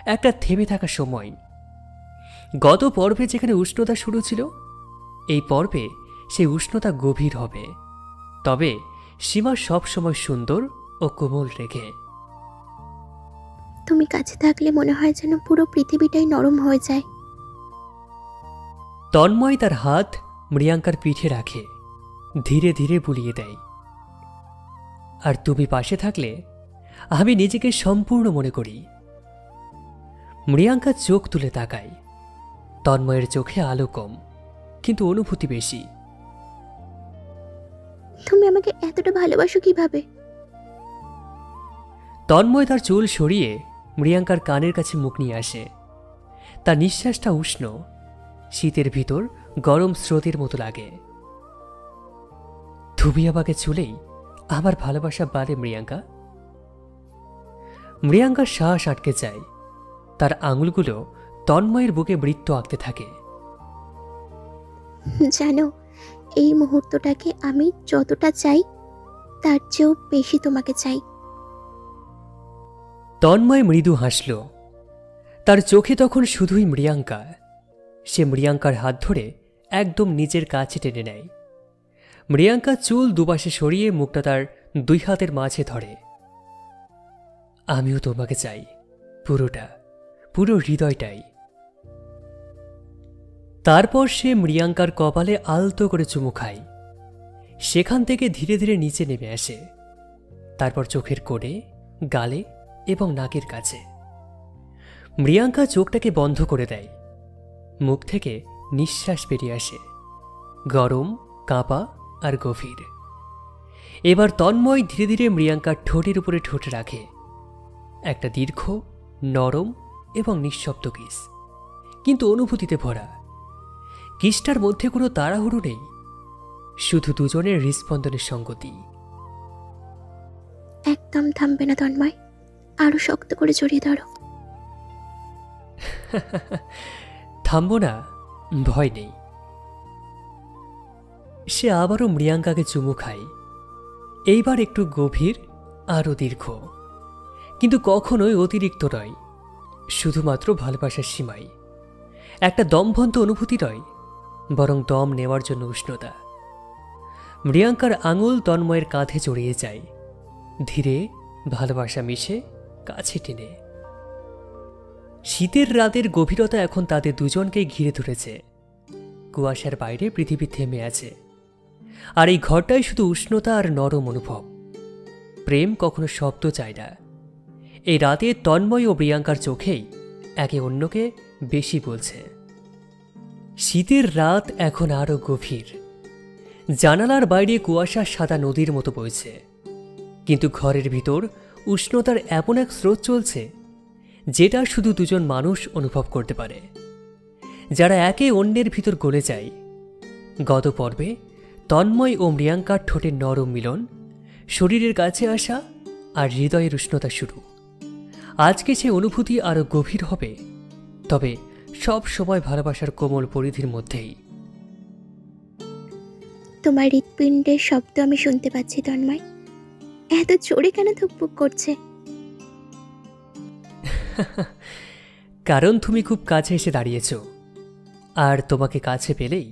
[SPEAKER 1] একটা থেমে থাকা সময়। গত পর্বে যেখানে উষ্ণতা শুরু ছিল, এই পর্বে সেই উষ্ণতা গভীর হবে, তবে সীমা সবসময় সুন্দর ও কোমল রেখে।
[SPEAKER 2] তুমি কাছে থাকলে মনে হয় যেন পুরো পৃথিবীটাই নরম হয়ে যায়।
[SPEAKER 1] তন্ময় তার হাত মৃয়াঙ্কার পিঠে রাখে, ধীরে ধীরে বুলিয়ে দেয়। আর তুমি পাশে থাকলে আমি নিজেকে সম্পূর্ণ মনে করি। মৃয়াঙ্কা চোখ তুলে তাকায়। তন্ময়ের চোখে আলো কম, কিন্তু অনুভূতি বেশি।
[SPEAKER 2] তুমি আমাকে এতটা ভালোবাসো কিভাবে?
[SPEAKER 1] তন্ময় তার চুল সরিয়ে মৃয়াঙ্কার কানের কাছে মুখ নিয়ে আসে। তার নিঃশ্বাসটা উষ্ণ, শীতের ভিতর গরম স্রোতের মতো লাগে। তুমি আমাকে চুলেই আমার ভালোবাসা বাড়ে মৃয়াঙ্কা। মৃয়াঙ্কার শ্বাস আটকে যায়। তার আঙুলগুলো তন্ময়ের বুকে বৃত্ত আঁকতে থাকে।
[SPEAKER 2] জানো, এই মুহূর্তটাকে আমি যতটা চাই তার চেয়েও বেশি তোমাকে চাই।
[SPEAKER 1] তন্ময় মৃদু হাসল। তার চোখে তখন শুধুই মৃয়াঙ্কা। সে মৃয়াঙ্কার হাত ধরে একদম নিজের কাছে টেনে নেয়। মৃয়াঙ্কা চুল দুপাশে সরিয়ে মুখটা তার দুই হাতের মাঝে ধরে। আমিও তোমাকে চাই, পুরোটা, পুরো হৃদয়টাই। তারপর সে মৃয়াঙ্কার কপালে আলতো করে চুমু খায়। সেখান থেকে ধীরে ধীরে নিচে নেমে আসে। তারপর চোখের কোণে, গালে এবং নাকের কাছে। মৃয়াঙ্কা চোখটাকে বন্ধ করে দেয়। মুখ থেকে নিঃশ্বাস বেরিয়ে আসে, গরম, কাঁপা আর গভীর। এবার তন্ময় ধীরে ধীরে মৃয়াঙ্কার ঠোঁটের উপরে ঠোঁট রাখে। একটা দীর্ঘ, নরম এবং নিঃশব্দ কিস, কিন্তু অনুভূতিতে ভরা। কিসটার মধ্যে কোনো তাড়াহুড়ো নেই, শুধু দুজনের হৃস্পন্দনের সঙ্গতি।
[SPEAKER 2] একদম থামবে না তন্ময়, আরো শক্ত করে জড়িয়ে ধরো।
[SPEAKER 1] থামবো না, ভয় নেই। সে আবারও মৃয়াঙ্কাকে চুমু খায়, এইবার একটু গভীর, আরও দীর্ঘ, কিন্তু কখনোই অতিরিক্ত নয়, শুধুমাত্র ভালোবাসার সীমায়। একটা দমবন্ধ অনুভূতি নয়, বরং দম নেওয়ার জন্য উষ্ণতা। মৃয়াঙ্কার আঙুল তন্ময়ের কাঁধে জড়িয়ে যায়, ধীরে ভালোবাসা মিশে কাছে টেনে। শীতের রাতের গভীরতা এখন তাদের দুজনকেই ঘিরে ধরেছে। কুয়াশার বাইরে পৃথিবী থেমে আছে, আর এই ঘরটাই শুধু উষ্ণতা আর নরম অনুভব। প্রেম কখনো শব্দ চায় না। এই রাতে তন্ময় ও প্রিয়াঙ্কার চোখেই একে অন্যকে বেশি বলছে। শীতের রাত এখন আরও গভীর। জানালার বাইরে কুয়াশা সাদা নদীর মতো বইছে, কিন্তু ঘরের ভিতর উষ্ণতার এমন এক স্রোত চলছে যেটা শুধু দুজন মানুষ অনুভব করতে পারে, যারা একে অন্যের ভিতর গলে যায়। গত পর্বে তন্ময় ও মৃয়াঙ্কার ঠোঁটের নরম মিলন, শরীরের কাছে আসা আর হৃদয়ের উষ্ণতা শুরু। আজকে সে অনুভূতি আরও গভীর হবে, তবে সব সময় ভালোবাসার কোমল পরিধির মধ্যেই।
[SPEAKER 2] তোমার হৃৎপিণ্ডের শব্দ আমি শুনতে পাচ্ছি তন্ময়। এত জোরে কেন ধুকপুক করছে?
[SPEAKER 1] কারণ তুমি খুব কাছে এসে দাঁড়িয়েছ, আর তোমাকে কাছে পেলেই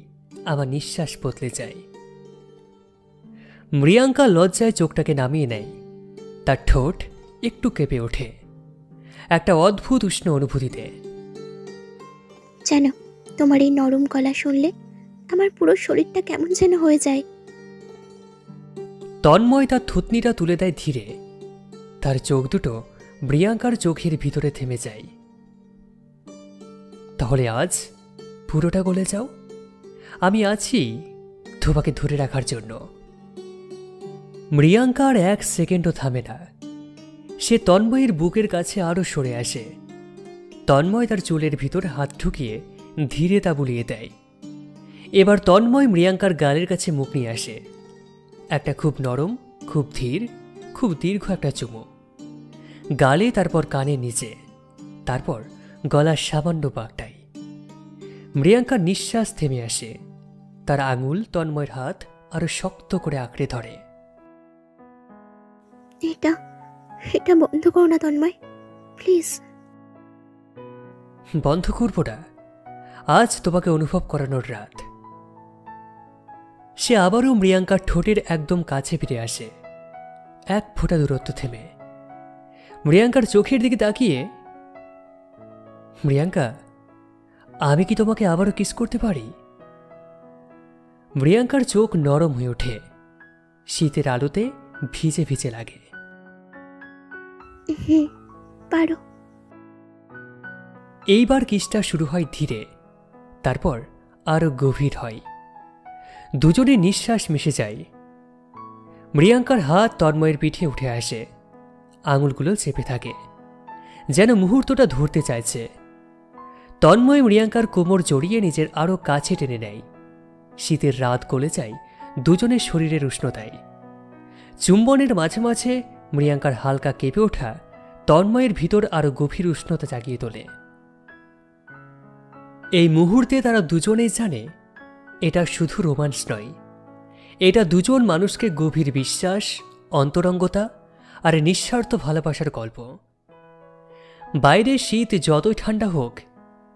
[SPEAKER 1] আমার নিঃশ্বাস বদলে যায়। মৃয়াঙ্কা লজ্জায় চোখটাকে নামিয়ে নেয়, তার ঠোঁট একটু কেঁপে ওঠে একটা অদ্ভুত উষ্ণ অনুভূতিতে।
[SPEAKER 2] জানো, তোমার এই নরম গলা শুনলে আমার পুরো শরীরটা কেমন যেন হয়ে যায়।
[SPEAKER 1] তন্ময় তার থুতনিটা তুলে দেয় ধীরে, তার চোখ দুটো মৃয়াঙ্কার চোখের ভিতরে থেমে যায়। তাহলে আজ পুরোটা গলে যাও, আমি আছি তোমাকে ধরে রাখার জন্য। মৃয়াঙ্কার এক সেকেন্ডও থামে না, সে তন্ময়ের বুকের কাছে আরও সরে আসে। তন্ময় তার চুলের ভিতর হাত ঢুকিয়ে ধীরে তা বুলিয়ে দেয়। এবার তন্ময় মৃয়াঙ্কার গালের কাছে মুখ নিয়ে আসে, একটা খুব নরম, খুব ধীর, খুব দীর্ঘ একটা চুমু। গালে, তারপর কানের নিচে, তারপর গলার সামান্য বাঁকটাই। মৃয়াঙ্কার নিঃশ্বাস থেমে আসে, তার আঙুল তন্ময়ের হাত আরো শক্ত করে আঁকড়ে ধরে।
[SPEAKER 2] এটা এটা বন্ধ করো না তন্ময়, প্লিজ।
[SPEAKER 1] বন্ধ করবো না, আজ তোমাকে অনুভব করানোর রাত। সে আবারও মৃয়াঙ্কার ঠোঁটের একদম কাছে ফিরে আসে, এক ফোঁটা দূরত্ব থেমে। মৃয়াঙ্কার চোখের দিকে তাকিয়ে, মৃয়াঙ্কা, আমি কি তোমাকে আবারও কিস করতে পারি? মৃয়াঙ্কার চোখ নরম হয়ে ওঠে, শীতের আলোতে ভিজে ভিজে লাগে।
[SPEAKER 2] পারো।
[SPEAKER 1] এইবার কিসটা শুরু হয় ধীরে, তারপর আরো গভীর হয়। দুজনে নিঃশ্বাস মিশে যায়। মৃয়াঙ্কার হাত তন্ময়ের পিঠে উঠে আসে, আঙুলগুলো চেপে থাকে, যেন মুহূর্তটা ধরতে চাইছে। তন্ময় মৃয়াঙ্কার কোমর জড়িয়ে নিজের আরো কাছে টেনে নেয়। শীতের রাত গলে যায় দুজনের শরীরের উষ্ণতায়। চুম্বনের মাঝে মাঝে মৃয়াঙ্কার হালকা কেঁপে ওঠা তন্ময়ের ভিতর আরো গভীর উষ্ণতা জাগিয়ে তোলে। এই মুহূর্তে তারা দুজনেই জানে এটা শুধু রোমান্স নয়, এটা দুজন মানুষকে গভীর বিশ্বাস, অন্তরঙ্গতা আর নিঃস্বার্থ ভালোবাসার গল্প। বাইরে শীত যতই ঠান্ডা হোক,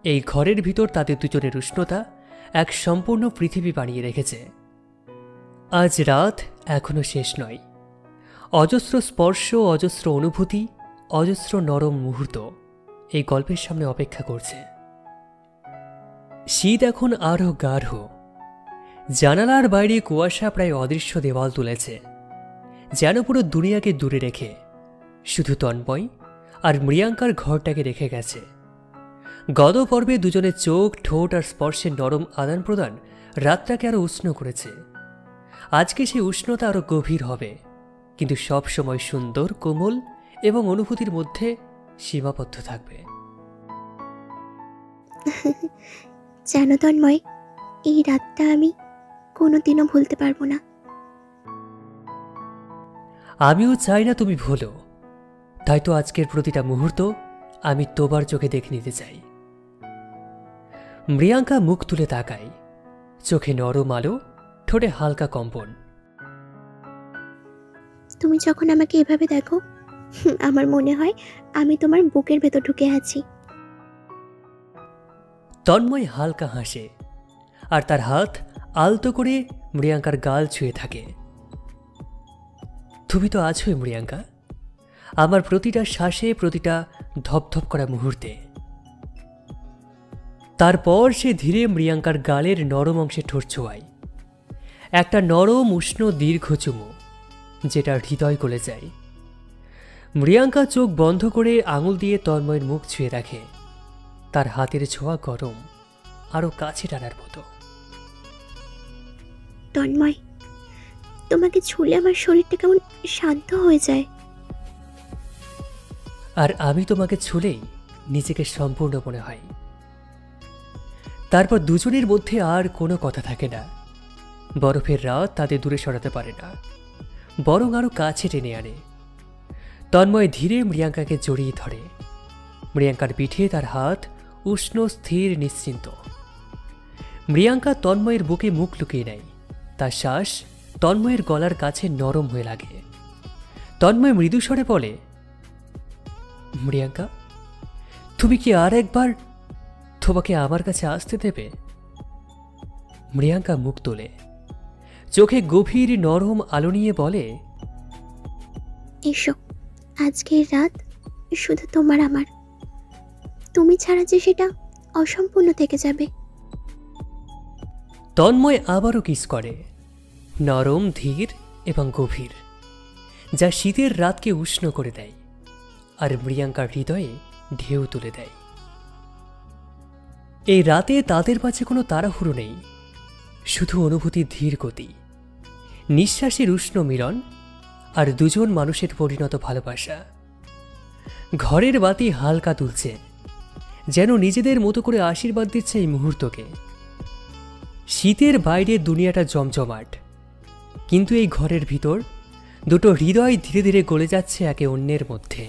[SPEAKER 1] এই ঘরের ভিতর তাদের দুজনের উষ্ণতা এক সম্পূর্ণ পৃথিবী বানিয়ে রেখেছে। আজ রাত এখনো শেষ নয়। অজস্র স্পর্শ, অজস্র অনুভূতি, অজস্র নরম মুহূর্ত এই গল্পের সামনে অপেক্ষা করছে। শীত এখন আরও গাঢ়। জানালার বাইরে কুয়াশা প্রায় অদৃশ্য দেওয়াল তুলেছে, যেন পুরো দুনিয়াকে দূরে রেখে শুধু তন্ময় আর মৃয়াঙ্কার ঘরটাকে রেখে গেছে। গত পর্বে দুজনের চোখ, ঠোঁট আর স্পর্শের নরম আদান প্রদান রাতটাকে আরো উষ্ণ করেছে। আজকে সেই উষ্ণতা আরো গভীর হবে, কিন্তু সব সময় সুন্দর, কোমল এবং অনুভূতির মধ্যে সীমাবদ্ধ থাকবে।
[SPEAKER 2] জানো তন্ময়, এই রাতটা আমি কোনোদিনও ভুলতে পারবো না।
[SPEAKER 1] আমিও চাই না তুমি ভুলো, তাই তো আজকের প্রতিটা মুহূর্ত আমি তোমার চোখে দেখে নিতে চাই। মৃয়াঙ্কা মুখ তুলে তাকায়, চোখে নরম আলো, ঠোঁটে হালকা কম্পন।
[SPEAKER 2] তুমি যখন আমাকে এভাবে দেখো, আমার মনে হয় আমি তোমার বুকের ভেতর ঢুকে আছি।
[SPEAKER 1] তন্ময় হালকা হাসে আর তার হাত আলতো করে মৃয়াঙ্কার গাল ছুঁয়ে থাকে। তুমি তো আছোই মৃয়াঙ্কা, আমার প্রতিটা শ্বাসে, প্রতিটা ধপধপ করা মুহূর্তে। তারপর সে ধীরে মৃয়াঙ্কার গালের নরম অংশে ঠোঁট ছোঁয়ায়, একটা নরম উষ্ণ দীর্ঘ চুমু যেটা হৃদয় গলে যায়। মৃয়াঙ্কা চোখ বন্ধ করে আঙুল দিয়ে তন্ময়ের মুখ ছুঁয়ে রাখে, তার হাতের ছোঁয়া গরম, আরো কাছে টানার মতো।
[SPEAKER 2] তন্ময়, তোমাকে ছুলে আমার শরীরটা কেমন শান্ত হয়ে যায়।
[SPEAKER 1] আর আমি তোমাকে ছুলেই নিজেকে সম্পূর্ণ মনে হয়। তারপর দুজনের মধ্যে আর কোনো কথা থাকে না। বরফের রাত তাদের দূরে সরাতে পারে না, বরং আরো কাছে টেনে আনে। তন্ময় ধীরে মৃয়াঙ্কাকে জড়িয়ে ধরে, মৃয়াঙ্কার পিঠে তার হাত উষ্ণ, স্থির, নিশ্চিন্ত। মৃয়াঙ্কা তন্ময়ের বুকে মুখ লুকিয়ে নেয়, তার শ্বাস তন্ময়ের গলার কাছে নরম হয়ে লাগে। তন্ময় মৃদু স্বরে বলে, মৃয়াঙ্কা, তুমি কি আর একবার তোমাকে আমার কাছে আসতে দেবে? মৃয়াঙ্কা মুখ তোলে, চোখে গভীর নরম আলো নিয়ে বলে,
[SPEAKER 2] এসো, আজকের রাত শুধু তোমার আমার। তুমি ছাড়া যে সেটা অসম্পূর্ণ থেকে যাবে।
[SPEAKER 1] তন্ময় আবারও কিস করে, নরম, ধীর এবং গভীর, যা শীতের রাতকে উষ্ণ করে দেয় আর মৃয়াঙ্কার হৃদয়ে ঢেউ তুলে দেয়। এই রাতে তাদের মাঝে কোনো তাড়াহুড়ো নেই, শুধু অনুভূতির ধীর গতি, নিঃশ্বাসের উষ্ণ মিলন আর দুজন মানুষের পরিণত ভালোবাসা। ঘরের বাতি হালকা দুলছে, যেন নিজেদের মতো করে আশীর্বাদ দিচ্ছে এই মুহূর্তকে। শীতের বাইরে দুনিয়াটা জমজমাট, কিন্তু এই ঘরের ভিতর দুটো হৃদয় ধীরে ধীরে গলে যাচ্ছে একে অন্যের মধ্যে।